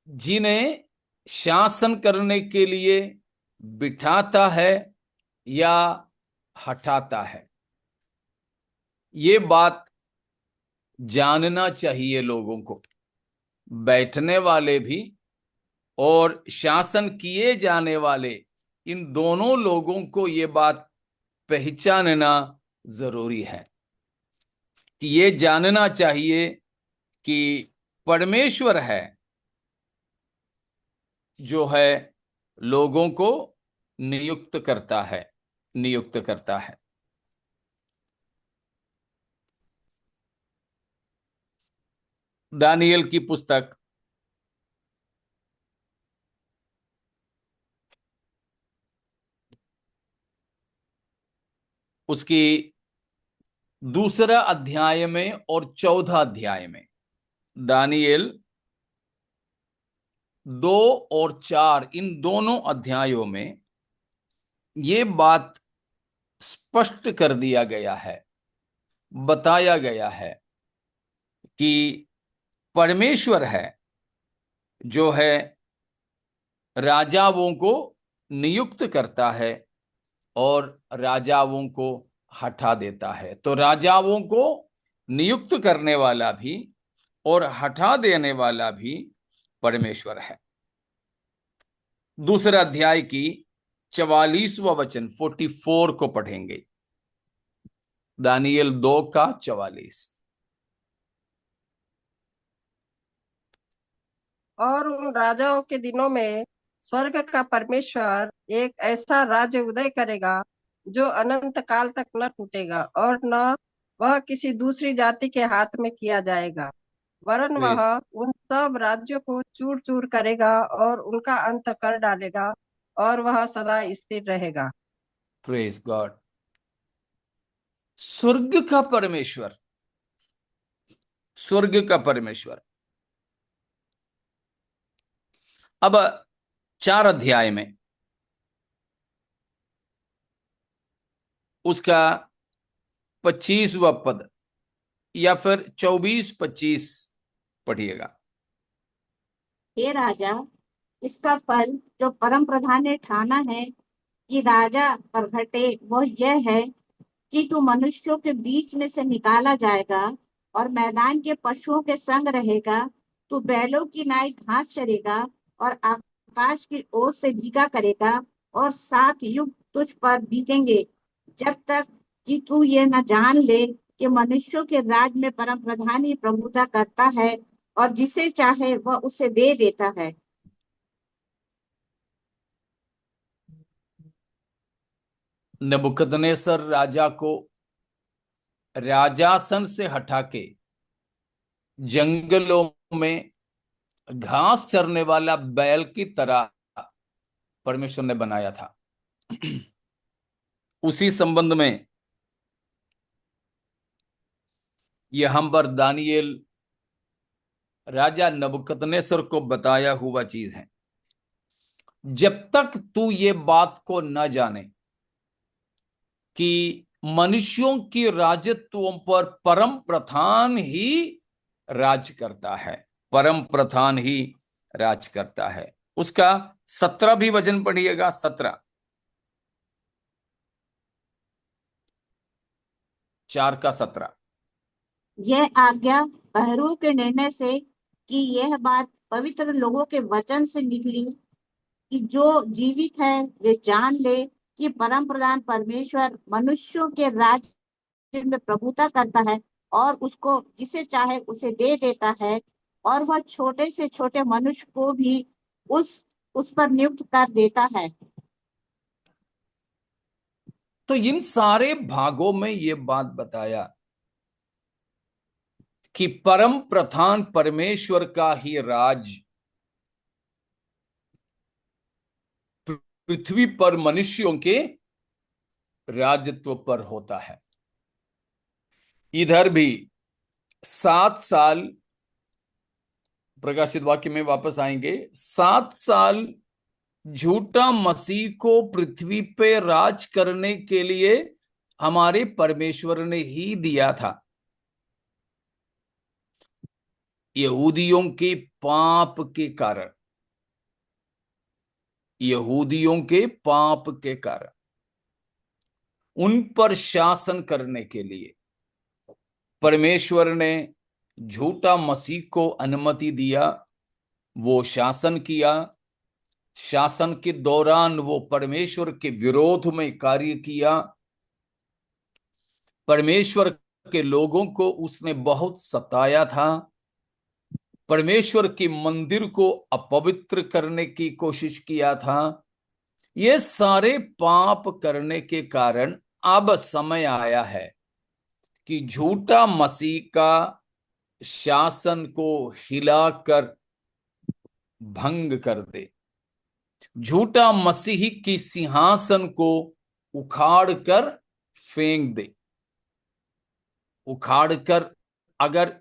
जिन्हें शासन करने के लिए बिठाता है या हटाता है। ये बात जानना चाहिए लोगों को, बैठने वाले भी और शासन किए जाने वाले, इन दोनों लोगों को ये बात पहचानना जरूरी है कि ये जानना चाहिए कि परमेश्वर है जो है लोगों को नियुक्त करता है, नियुक्त करता है। दानियल की पुस्तक उसकी दूसरा अध्याय में और चौथा अध्याय में, दानियल 2 और 4, इन दोनों अध्यायों में ये बात स्पष्ट कर दिया गया है, बताया गया है कि परमेश्वर है जो है राजाओं को नियुक्त करता है और राजाओं को हटा देता है। तो राजाओं को नियुक्त करने वाला भी और हटा देने वाला भी परमेश्वर है। दूसरा अध्याय की 44वां वचन 44 को पढ़ेंगे। दानियल 2 का 44। और उन राजाओं के दिनों में स्वर्ग का परमेश्वर एक ऐसा राज्य उदय करेगा जो अनंत काल तक न टूटेगा, और न वह किसी दूसरी जाति के हाथ में किया जाएगा, वरन वह प्रेज उन सब राज्यों को चूर चूर करेगा और उनका अंत कर डालेगा, और वह सदा स्थिर रहेगा। Praise God. स्वर्ग का परमेश्वर, स्वर्ग का परमेश्वर अब 4 अध्याय में उसका 25वां पद या फिर 24-25 पढ़िएगा। हे राजा, इसका फल जो परम प्रधान ने ठाना है कि राजा पर घटे, वह यह है कि तू मनुष्यों के बीच में से निकाला जाएगा और मैदान के पशुओं के संग रहेगा। तू बैलों की नाई घास चरेगा और आकाश की ओर से भीगा करेगा, और 7 युग तुझ पर बीतेंगे, जब तक कि तू ये न जान ले कि मनुष्यों के राज में परम प्रधान ही प्रभुता करता है, और जिसे चाहे वह उसे दे देता है। नबूकदनेस्सर राजा को राजासन से हटा के जंगलों में घास चरने वाला बैल की तरह परमेश्वर ने बनाया था। उसी संबंध में यह हम पर दानियेल राजा नबूकदनेस्सर को बताया हुआ चीज है। जब तक तू ये बात को न जाने कि मनुष्यों की राजत्वों पर परम प्रधान ही राज करता है, परम प्रधान ही राज करता है। उसका 17 भी वचन पढ़िएगा। 17, 4 का 17। यह आज्ञा बहरूह के निर्णय से कि यह बात पवित्र लोगों के वचन से निकली, कि जो जीवित है वे जान ले कि परम प्रधान परमेश्वर मनुष्यों के राज्य में प्रभुता करता है, और उसको जिसे चाहे उसे दे देता है, और वह छोटे से छोटे मनुष्य को भी उस पर नियुक्त कर देता है। तो इन सारे भागों में ये बात बताया कि परम प्रधान परमेश्वर का ही राज पृथ्वी पर मनुष्यों के राजत्व पर होता है। इधर भी 7 साल, प्रकाशित वाक्य में वापस आएंगे, 7 साल झूठा मसीह को पृथ्वी पे राज करने के लिए हमारे परमेश्वर ने ही दिया था। यहूदियों के पाप के कारण, यहूदियों के पाप के कारण उन पर शासन करने के लिए परमेश्वर ने झूठा मसीह को अनुमति दिया। वो शासन किया। शासन के दौरान वो परमेश्वर के विरोध में कार्य किया। परमेश्वर के लोगों को उसने बहुत सताया था। परमेश्वर के मंदिर को अपवित्र करने की कोशिश किया था। ये सारे पाप करने के कारण अब समय आया है कि झूठा मसीह का शासन को हिलाकर भंग कर दे, झूठा मसीही की सिंहासन को उखाड़ कर फेंक दे। उखाड़ कर अगर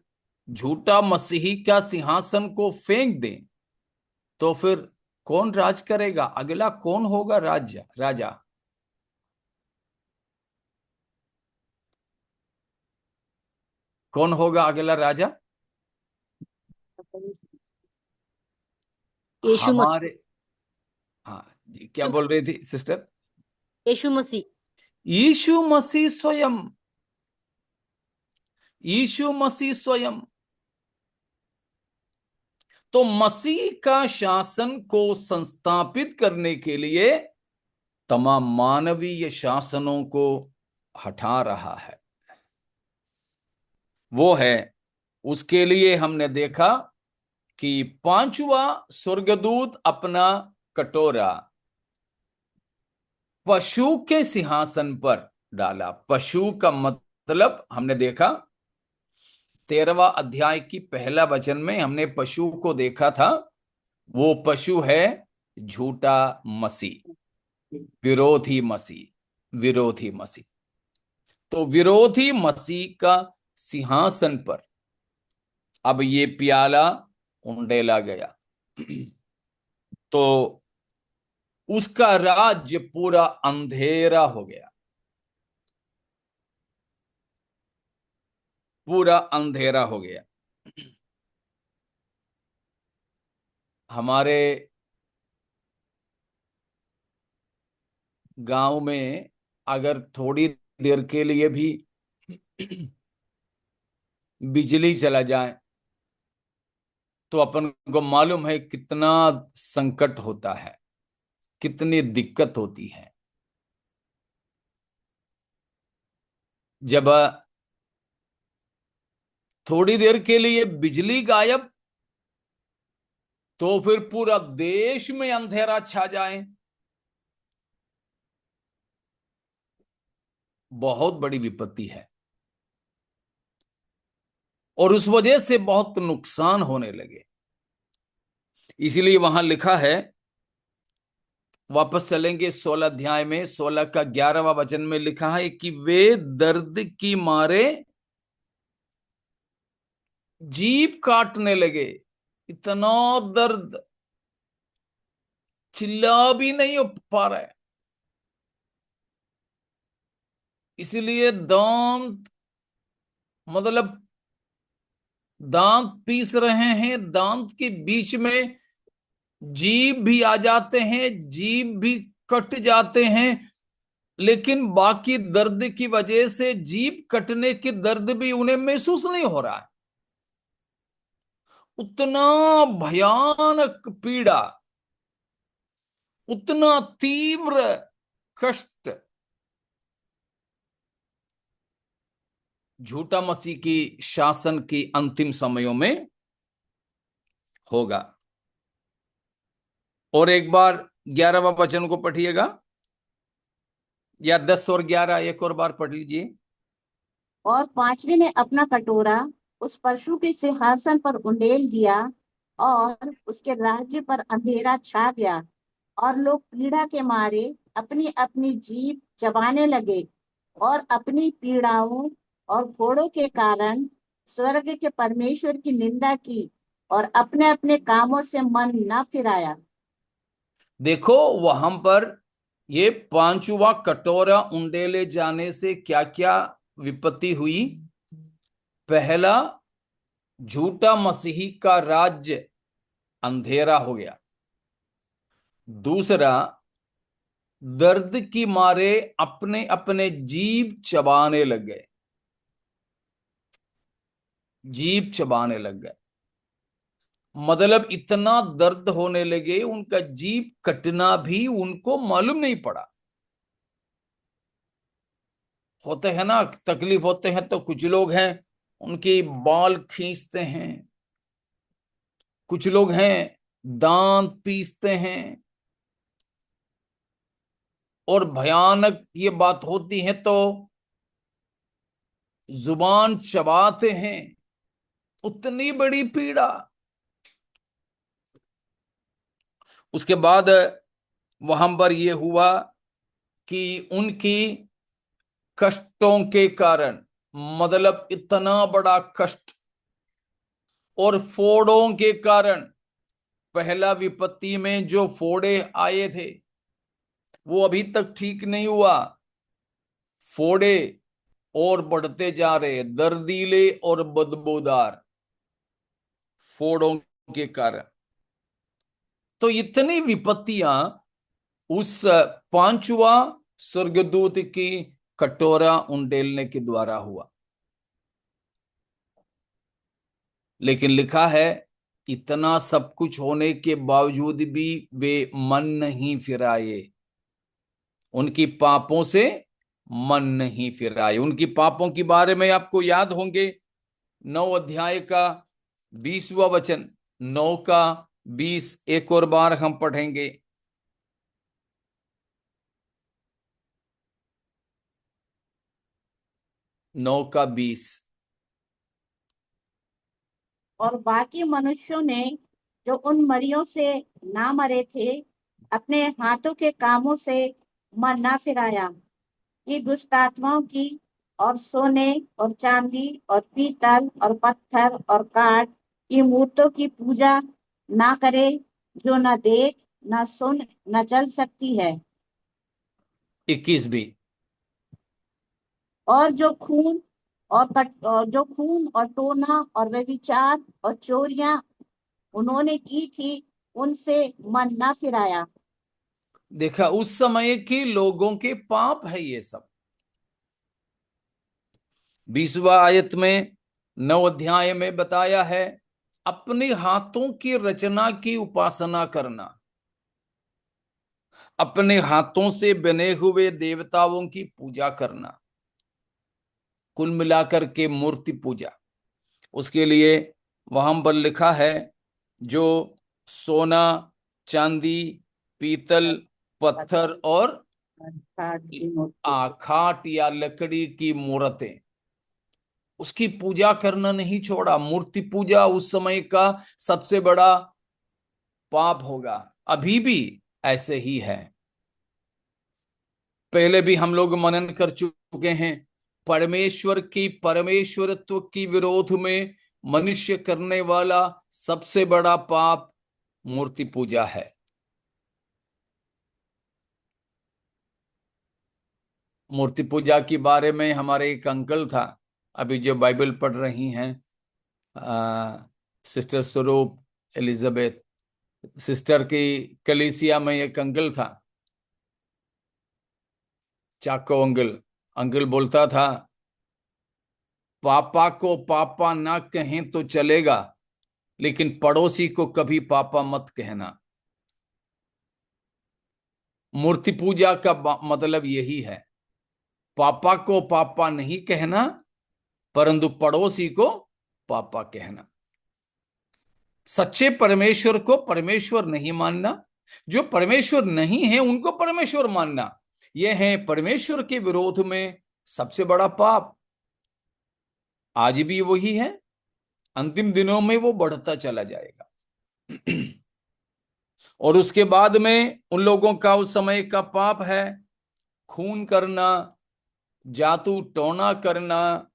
झूठा मसीही का सिंहासन को फेंक दे तो फिर कौन राज करेगा? अगला कौन होगा राजा? कौन होगा अगला राजा? यीशु मसीह। हमारे, हाँ जी, क्या बोल रही थी सिस्टर? यीशु मसीह। यीशु मसीह स्वयं, यीशु मसीह स्वयं। तो मसीह का शासन को संस्थापित करने के लिए तमाम मानवीय शासनों को हटा रहा है। वो है, उसके लिए हमने देखा कि 5वां स्वर्गदूत अपना कटोरा पशु के सिंहासन पर डाला। पशु का मतलब हमने देखा 13वां अध्याय की पहला वचन में हमने पशु को देखा था। वो पशु है झूठा मसीह, विरोधी मसीह, विरोधी मसीह। तो विरोधी मसीह का सिंहासन पर अब ये प्याला उंडेला गया। तो उसका राज्य पूरा अंधेरा हो गया। पूरा अंधेरा हो गया। हमारे गांव में अगर थोड़ी देर के लिए भी बिजली चला जाए तो अपन को मालूम है कितना संकट होता है, कितनी दिक्कत होती है। जब थोड़ी देर के लिए बिजली गायब तो फिर पूरा देश में अंधेरा छा जाए, बहुत बड़ी विपत्ति है। और उस वजह से बहुत नुकसान होने लगे। इसीलिए वहां लिखा है, वापस चलेंगे 16 अध्याय में, 16 का 11वां वचन में लिखा है कि वे दर्द की मारे जीभ काटने लगे। इतना दर्द, चिल्ला भी नहीं हो पा रहा है। इसलिए दांत, मतलब दांत पीस रहे हैं, दांत के बीच में जीभ भी आ जाते हैं, जीभ भी कट जाते हैं, लेकिन बाकी दर्द की वजह से जीभ कटने की दर्द भी उन्हें महसूस नहीं हो रहा है। उतना भयानक पीड़ा, उतना तीव्र कष्ट झूठा मसीह की शासन की अंतिम समयों में होगा। और एक बार 11वां वचन को पढ़िएगा, या 10 और 11 एक और बार पढ़ लीजिए। और पांचवें ने अपना कटोरा उस पशु के सिंहासन पर उंडेल दिया और उसके राज्य पर अंधेरा छा गया, और लोग पीड़ा के मारे अपनी अपनी जीभ चबाने लगे और अपनी पीड़ाओं और फोड़ों के कारण स्वर्ग के परमेश्वर की निंदा की और अपने अपने कामों से मन न फिराया। देखो वहां पर ये पांचवा कटोरा उंडेले जाने से क्या क्या विपत्ति हुई। पहला, झूठा मसीही का राज्य अंधेरा हो गया। दूसरा, दर्द की मारे अपने अपने जीभ चबाने लग गए, जीभ चबाने लग गए। मतलब इतना दर्द होने लगे, उनका जीभ कटना भी उनको मालूम नहीं पड़ा। होते हैं ना, तकलीफ होते हैं तो कुछ लोग हैं उनके बाल खींचते हैं, कुछ लोग हैं दांत पीसते हैं, और भयानक ये बात होती है तो जुबान चबाते हैं। उतनी बड़ी पीड़ा। उसके बाद वहां पर यह हुआ कि उनकी कष्टों के कारण, मतलब इतना बड़ा कष्ट और फोड़ों के कारण, पहला विपत्ति में जो फोड़े आए थे वो अभी तक ठीक नहीं हुआ, फोड़े और बढ़ते जा रहे, दर्दीले और बदबूदार फोड़ों के कारण। तो इतनी विपत्तियां उस पांचवा स्वर्गदूत की कटोरा उंडेलने के द्वारा हुआ। लेकिन लिखा है, इतना सब कुछ होने के बावजूद भी वे मन नहीं फिराए, उनकी पापों से मन नहीं फिराए। उनकी पापों के बारे में आपको याद होंगे, 9 अध्याय का 20वां वचन, 9 का 20 एक और बार हम पढ़ेंगे। 9 का 20। और बाकी मनुष्यों ने जो उन मरियों से ना मरे थे अपने हाथों के कामों से मन ना फिराया, कि दुष्ट आत्माओं की और सोने और चांदी और पीतल और पत्थर और काठ की मूर्तों की पूजा ना करे, जो न देख न सुन न चल सकती है, 21 भी। और जो खून और जो खून और टोना और व्यभिचार और चोरियां उन्होंने की थी, उनसे मन न फिराया। देखा, उस समय के लोगों के पाप है ये सब। 20वां आयत में 9 अध्याय में बताया है, अपने हाथों की रचना की उपासना करना, अपने हाथों से बने हुए देवताओं की पूजा करना, कुल मिलाकर के मूर्ति पूजा। उसके लिए वहां पर लिखा है, जो सोना, चांदी, पीतल, पत्थर और काठ की मूर्ति। आखाट या लकड़ी की मूर्तें, उसकी पूजा करना नहीं छोड़ा। मूर्ति पूजा उस समय का सबसे बड़ा पाप होगा, अभी भी ऐसे ही है। पहले भी हम लोग मनन कर चुके हैं, परमेश्वर की परमेश्वरत्व की विरोध में मनुष्य करने वाला सबसे बड़ा पाप मूर्ति पूजा है। मूर्ति पूजा के बारे में हमारे एक अंकल था, अभी जो बाइबल पढ़ रही हैं, सिस्टर स्वरूप एलिजाबेथ सिस्टर की कलीसिया में एक अंकल था, चाको अंकल। अंकल बोलता था, पापा को पापा ना कहें तो चलेगा, लेकिन पड़ोसी को कभी पापा मत कहना। मूर्ति पूजा का मतलब यही है, पापा को पापा नहीं कहना, परंतु पड़ोसी को पापा कहना। सच्चे परमेश्वर को परमेश्वर नहीं मानना, जो परमेश्वर नहीं है उनको परमेश्वर मानना, यह है परमेश्वर के विरोध में सबसे बड़ा पाप। आज भी वही है, अंतिम दिनों में वो बढ़ता चला जाएगा। और उसके बाद में उन लोगों का उस समय का पाप है खून करना, जादू टोना करना,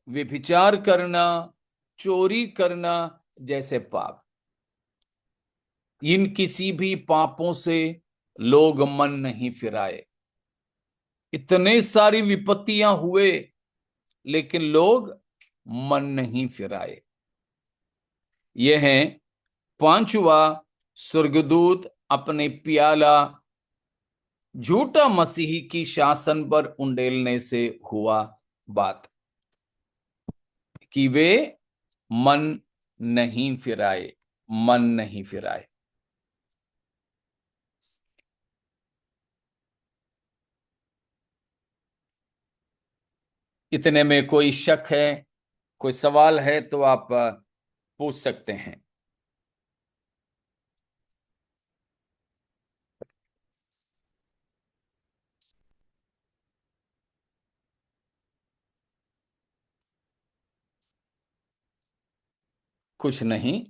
व्यभिचार करना, चोरी करना जैसे पाप। इन किसी भी पापों से लोग मन नहीं फिराए। इतने सारी विपत्तियां हुए, लेकिन लोग मन नहीं फिराए। यह है 5वां स्वर्गदूत अपने प्याला झूठा मसीही की शासन पर उंडेलने से हुआ बात, कि वे मन नहीं फिराए, मन नहीं फिराए। इतने में कोई शक है, कोई सवाल है तो आप पूछ सकते हैं। कुछ नहीं।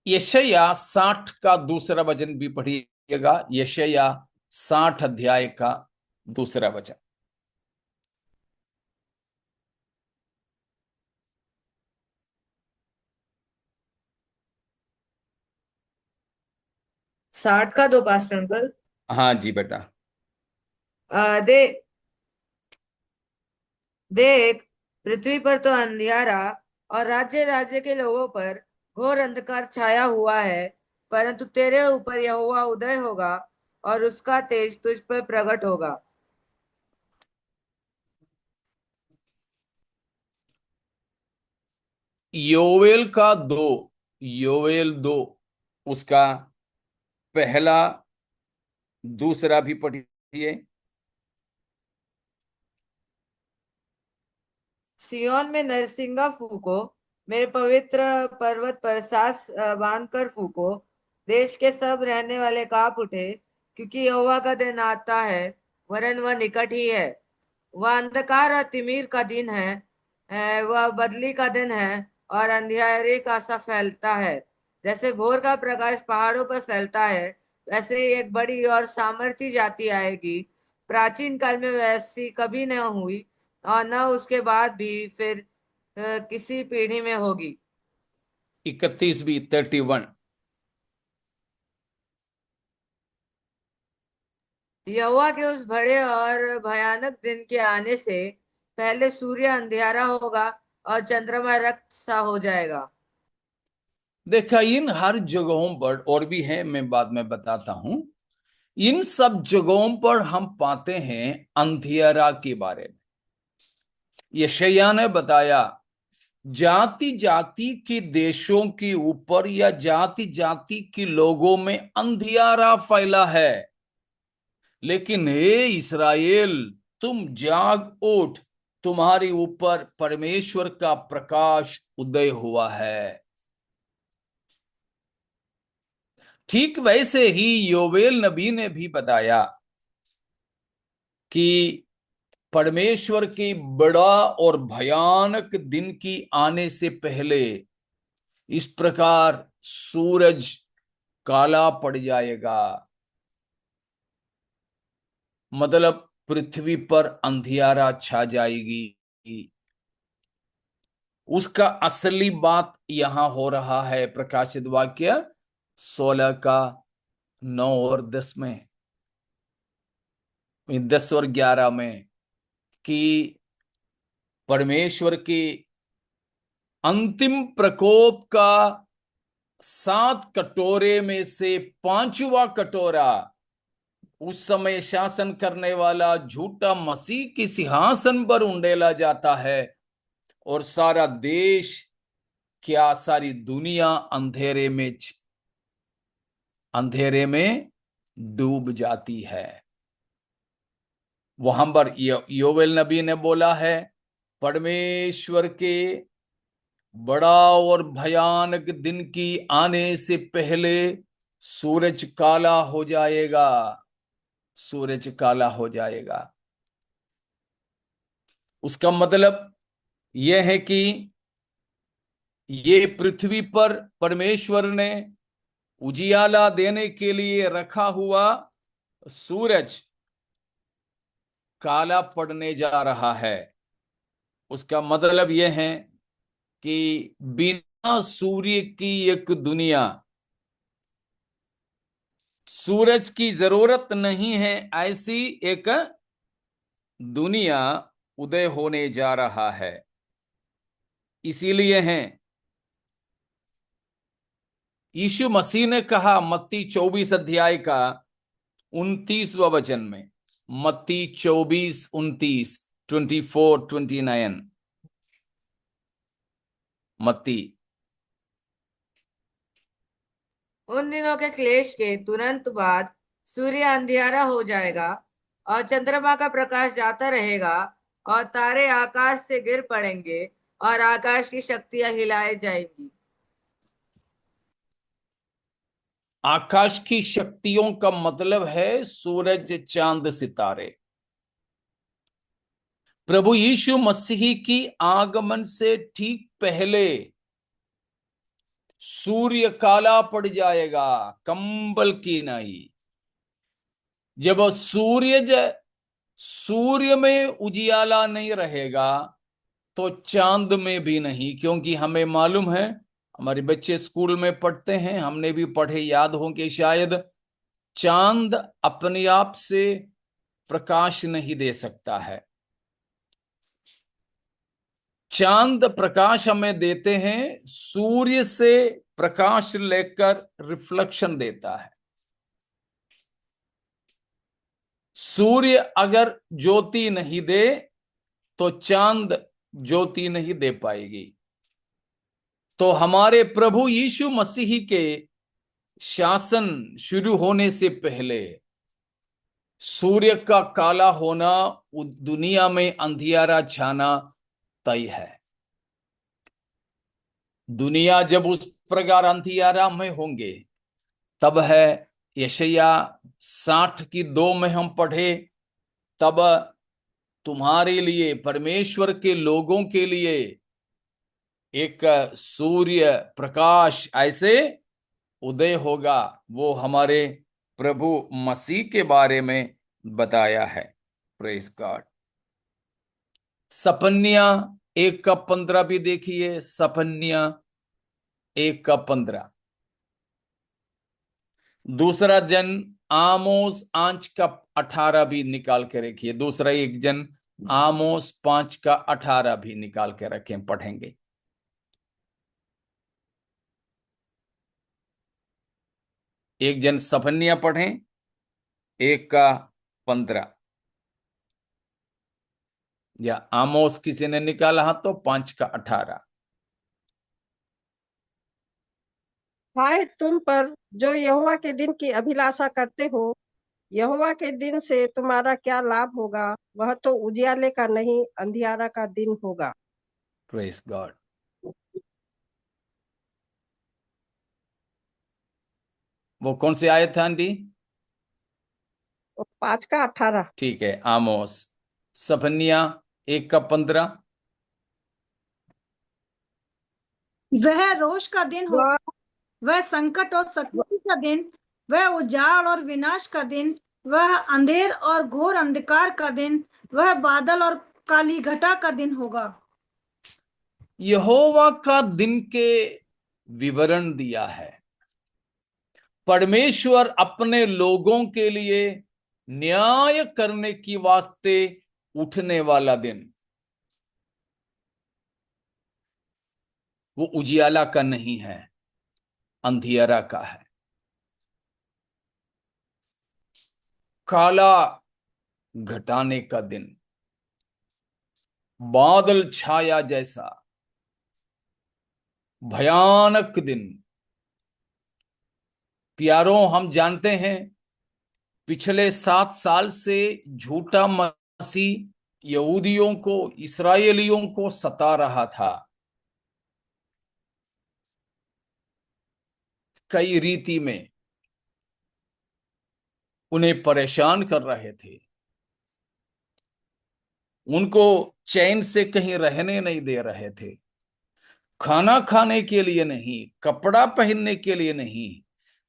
यशायाह 60 का दूसरा वचन भी पढ़िएगा, यशायाह 60 अध्याय का दूसरा वचन। 60 का दो पास्टर अंकल। हाँ जी बेटा। दे देख, पृथ्वी पर तो अंधियारा और राज्य राज्य के लोगों पर घोर अंधकार छाया हुआ है, परंतु तेरे ऊपर यहोवा उदय होगा और उसका तेज तुझ पर प्रकट होगा। योवेल 2 उसका पहला दूसरा भी पढ़िए। सियोन में नरसिंगा फूको, मेरे पवित्र पर्वत पर सास बांध कर फूको। देश के सब रहने वाले कांप उठे, क्योंकि यहोवा का दिन आता है, वरन वह निकट ही है। वह अंधकार और तिमिर का दिन है, वह बदली का दिन है और अंधियारे का सा फैलता है। जैसे भोर का प्रकाश पहाड़ों पर फैलता है, वैसे ही एक बड़ी और सामर्थी जाति आएगी। प्राचीन काल में वैसी कभी न हुई और न उसके बाद भी फिर किसी पीढ़ी में होगी। 31 31। यहोवा के उस बड़े और भयानक दिन के आने से पहले सूर्य अंधियारा होगा और चंद्रमा रक्त सा हो जाएगा। देखा, इन हर जगहों पर और भी है, मैं बाद में बताता हूं। इन सब जगहों पर हम पाते हैं अंधियारा के बारे में। यशायाह ने बताया जाति जाति के देशों के ऊपर या जाति जाति के लोगों में अंधियारा फैला है, लेकिन हे इस्राएल, तुम जाग उठ, तुम्हारे ऊपर परमेश्वर का प्रकाश उदय हुआ है। ठीक वैसे ही योवेल नबी ने भी बताया कि परमेश्वर के बड़ा और भयानक दिन की आने से पहले इस प्रकार सूरज काला पड़ जाएगा, मतलब पृथ्वी पर अंधियारा छा जाएगी। उसका असली बात यहां हो रहा है प्रकाशित वाक्य 16 का 9 और 10 में, 10 और 11 में, कि परमेश्वर के अंतिम प्रकोप का 7 कटोरे में से 5वां कटोरा उस समय शासन करने वाला झूठा मसीह के सिंहासन पर उंडेला जाता है और सारा देश, क्या सारी दुनिया अंधेरे में डूब जाती है। वहां पर योवेल नबी ने बोला है परमेश्वर के बड़ा और भयानक दिन की आने से पहले सूरज काला हो जाएगा, सूरज काला हो जाएगा। उसका मतलब यह है कि ये पृथ्वी पर परमेश्वर ने उजियाला देने के लिए रखा हुआ सूरज काला पड़ने जा रहा है। उसका मतलब यह है कि बिना सूर्य की एक दुनिया, सूरज की जरूरत नहीं है ऐसी एक दुनिया उदय होने जा रहा है। इसीलिए है यीशु मसीह ने कहा मत्ती 24 अध्याय का 29वां वचन में, मत्ती 24:29, 24:29, मत्ती। उन दिनों के क्लेश के तुरंत बाद सूर्य अंधियारा हो जाएगा और चंद्रमा का प्रकाश जाता रहेगा और तारे आकाश से गिर पड़ेंगे और आकाश की शक्तियां हिलाई जाएंगी। आकाश की शक्तियों का मतलब है सूरज, चांद, सितारे। प्रभु यीशु मसीह की आगमन से ठीक पहले सूर्य काला पड़ जाएगा, कंबल की नहीं। जब सूर्य में उजियाला नहीं रहेगा तो चांद में भी नहीं, क्योंकि हमें मालूम है, हमारे बच्चे स्कूल में पढ़ते हैं, हमने भी पढ़े, याद होंगे शायद, चांद अपने आप से प्रकाश नहीं दे सकता है। चांद प्रकाश हमें देते हैं, सूर्य से प्रकाश लेकर रिफ्लेक्शन देता है। सूर्य अगर ज्योति नहीं दे तो चांद ज्योति नहीं दे पाएगी। तो हमारे प्रभु यीशु मसीह के शासन शुरू होने से पहले सूर्य का काला होना, दुनिया में अंधियारा छाना तय है। दुनिया जब उस प्रकार अंधियारा में होंगे, तब है यशायाह 60:2 में हम पढ़े, तब तुम्हारे लिए, परमेश्वर के लोगों के लिए एक सूर्य प्रकाश ऐसे उदय होगा। वो हमारे प्रभु मसीह के बारे में बताया है। Praise God. सपन्या 1:15 भी देखिए, सपन्या 1:15। दूसरा जन आमोस 5:18 भी निकाल के रखिए, दूसरा एक जन आमोस 5:18 भी निकाल के रखें, पढ़ेंगे। एक जन सफन्या पढ़ें, 1:15, या आमोस किसी ने निकाला तो 5:18। हाय तुम पर जो यहोवा के दिन की अभिलाषा करते हो, यहोवा के दिन से तुम्हारा क्या लाभ होगा? वह तो उजियाले का नहीं, अंधियारा का दिन होगा। Praise God. वो कौन से आयत था आंटी? 5:18। ठीक है, आमोस। सफन्या 1:15। वह रोष का दिन हो, वह वह संकट और सख्ती का दिन, वह उजाड़ और विनाश का दिन, वह अंधेर और घोर अंधकार का दिन, वह बादल और काली घटा का दिन होगा। यहोवा का दिन के विवरण दिया है। परमेश्वर अपने लोगों के लिए न्याय करने की वास्ते उठने वाला दिन, वो उजियाला का नहीं है, अंधियारा का है। काला घटाने का दिन, बादल छाया जैसा भयानक दिन। प्यारों, हम जानते हैं पिछले 7 साल से झूठा मसीह यहूदियों को, इस्राएलियों को सता रहा था। कई रीति में उन्हें परेशान कर रहे थे, उनको चैन से कहीं रहने नहीं दे रहे थे। खाना खाने के लिए नहीं, कपड़ा पहनने के लिए नहीं,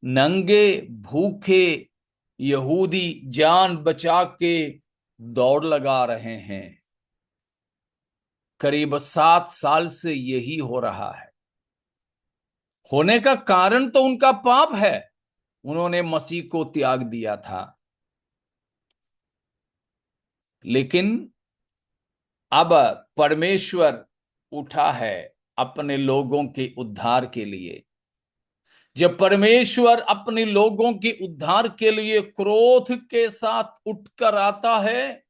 नंगे भूखे यहूदी जान बचा के दौड़ लगा रहे हैं। करीब 7 साल से यही हो रहा है। होने का कारण तो उनका पाप है, उन्होंने मसीह को त्याग दिया था। लेकिन अब परमेश्वर उठा है अपने लोगों के उद्धार के लिए। जब परमेश्वर अपने लोगों के उद्धार के लिए क्रोध के साथ उठकर आता है,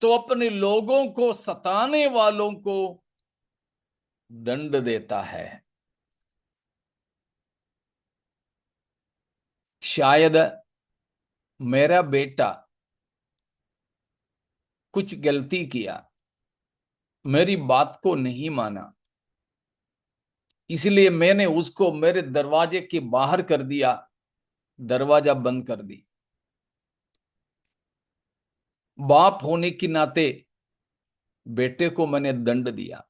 तो अपने लोगों को सताने वालों को दंड देता है। शायद मेरा बेटा कुछ गलती किया, मेरी बात को नहीं माना, इसलिए मैंने उसको मेरे दरवाजे के बाहर कर दिया, दरवाजा बंद कर दी। बाप होने के नाते बेटे को मैंने दंड दिया।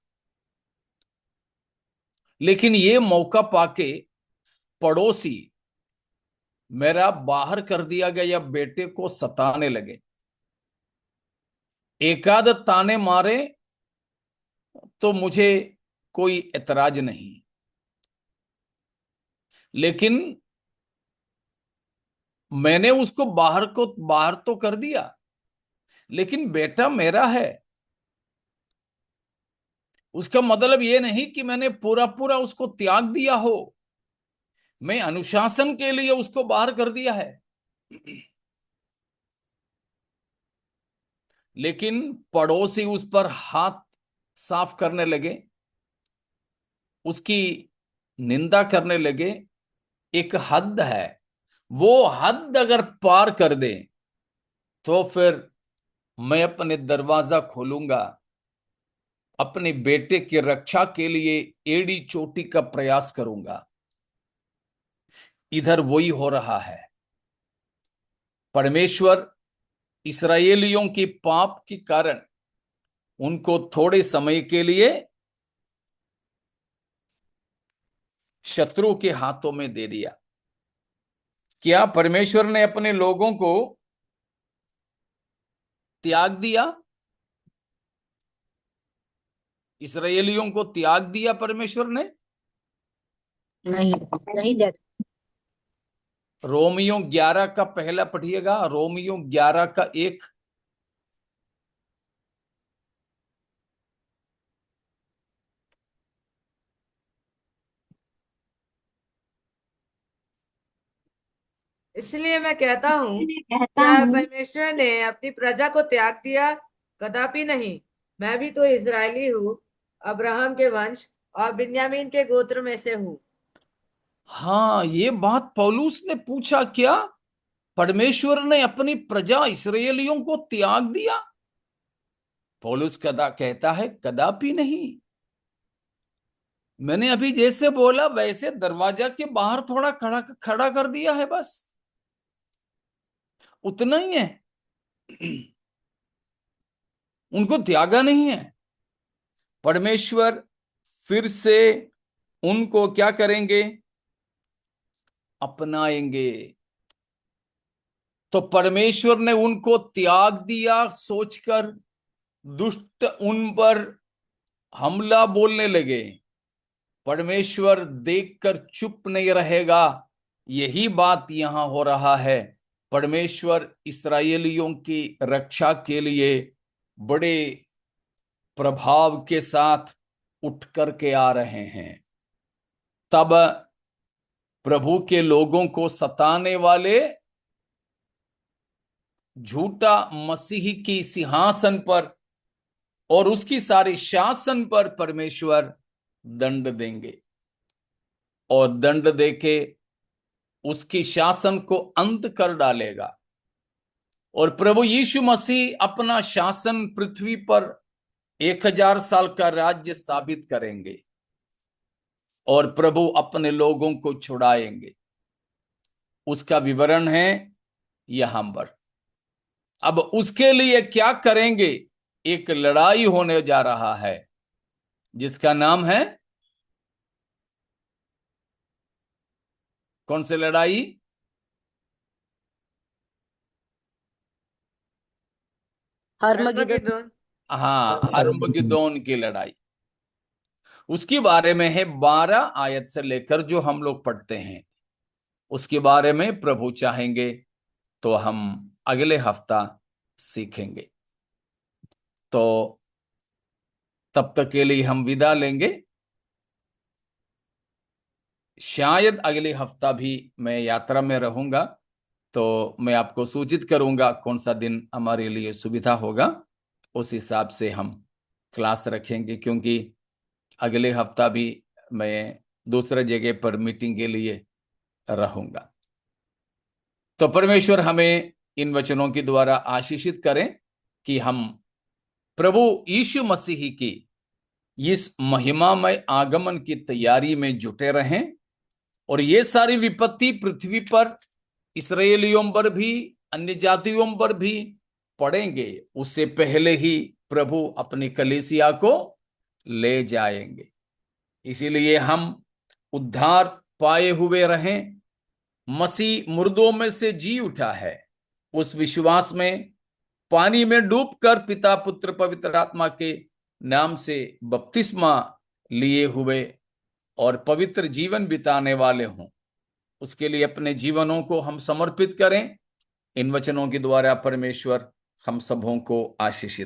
लेकिन ये मौका पाके पड़ोसी मेरा बाहर कर दिया गया बेटे को सताने लगे। एकाध ताने मारे तो मुझे कोई एतराज नहीं, लेकिन मैंने उसको बाहर तो कर दिया, लेकिन बेटा मेरा है। उसका मतलब ये नहीं कि मैंने पूरा पूरा उसको त्याग दिया हो, मैं अनुशासन के लिए उसको बाहर कर दिया है। लेकिन पड़ोसी उस पर हाथ साफ करने लगे, उसकी निंदा करने लगे। एक हद है, वो हद अगर पार कर दे तो फिर मैं अपने दरवाजा खोलूंगा, अपने बेटे की रक्षा के लिए एड़ी चोटी का प्रयास करूंगा। इधर वही हो रहा है। परमेश्वर इस्राएलियों के पाप के कारण उनको थोड़े समय के लिए शत्रु के हाथों में दे दिया। क्या परमेश्वर ने अपने लोगों को त्याग दिया? इस्राएलियों को त्याग दिया परमेश्वर ने? नहीं, नहीं देख। रोमियो 11 का पहला पढ़िएगा, रोमियो 11 का 1। इसलिए मैं कहता हूँ, मैं कहता क्या हूँ, परमेश्वर ने अपनी प्रजा को त्याग दिया? कदापि नहीं। मैं भी तो इजरायली हूँ, अब्राहम के वंश और बिन्यामीन के गोत्र में से हूँ। हाँ, ये बात पौलुस ने पूछा, क्या परमेश्वर ने अपनी प्रजा इस्राएलियों को त्याग दिया? पौलुस कदा कहता है, कदापि नहीं। मैंने अभी जैसे बोला वैसे दरवाजा के बाहर थोड़ा खड़ा खड़ा कर दिया है, बस उतना ही है। उनको त्यागा नहीं है। परमेश्वर फिर से उनको क्या करेंगे? अपनाएंगे। तो परमेश्वर ने उनको त्याग दिया सोचकर दुष्ट उन पर हमला बोलने लगे। परमेश्वर देखकर चुप नहीं रहेगा। यही बात यहां हो रहा है। परमेश्वर इस्राएलियों की रक्षा के लिए बड़े प्रभाव के साथ उठ करके आ रहे हैं। तब प्रभु के लोगों को सताने वाले झूठा मसीही की सिंहासन पर और उसकी सारी शासन पर परमेश्वर दंड देंगे, और दंड देके उसकी शासन को अंत कर डालेगा। और प्रभु यीशु मसीह अपना शासन पृथ्वी पर 1000 साल का राज्य स्थापित करेंगे और प्रभु अपने लोगों को छुड़ाएंगे। उसका विवरण है यहां पर। अब उसके लिए क्या करेंगे? एक लड़ाई होने जा रहा है जिसका नाम है, कौन सी लड़ाई? हर्मगिदोन। हर्मगिदोन। हाँ, हर्मगिदोन की लड़ाई। उसके बारे में है 12 आयत से लेकर जो हम लोग पढ़ते हैं। उसके बारे में प्रभु चाहेंगे तो हम अगले हफ्ता सीखेंगे। तो तब तक के लिए हम विदा लेंगे। शायद अगले हफ्ता भी मैं यात्रा में रहूंगा, तो मैं आपको सूचित करूंगा कौन सा दिन हमारे लिए सुविधा होगा। उस हिसाब से हम क्लास रखेंगे, क्योंकि अगले हफ्ता भी मैं दूसरे जगह पर मीटिंग के लिए रहूंगा। तो परमेश्वर हमें इन वचनों के द्वारा आशीषित करें कि हम प्रभु यीशु मसीह की इस महिमामय आगमन की तैयारी में जुटे रहें, और ये सारी विपत्ति पृथ्वी पर इस्राएलियों पर भी अन्य जातियों पर भी पड़ेंगे, उससे पहले ही प्रभु अपनी कलीसिया को ले जाएंगे। इसीलिए हम उद्धार पाए हुए रहें। मसीह मुर्दों में से जी उठा है, उस विश्वास में पानी में डूबकर पिता पुत्र पवित्र आत्मा के नाम से बपतिस्मा लिए हुए और पवित्र जीवन बिताने वाले हों, उसके लिए अपने जीवनों को हम समर्पित करें। इन वचनों के द्वारा परमेश्वर हम सबों को आशीषित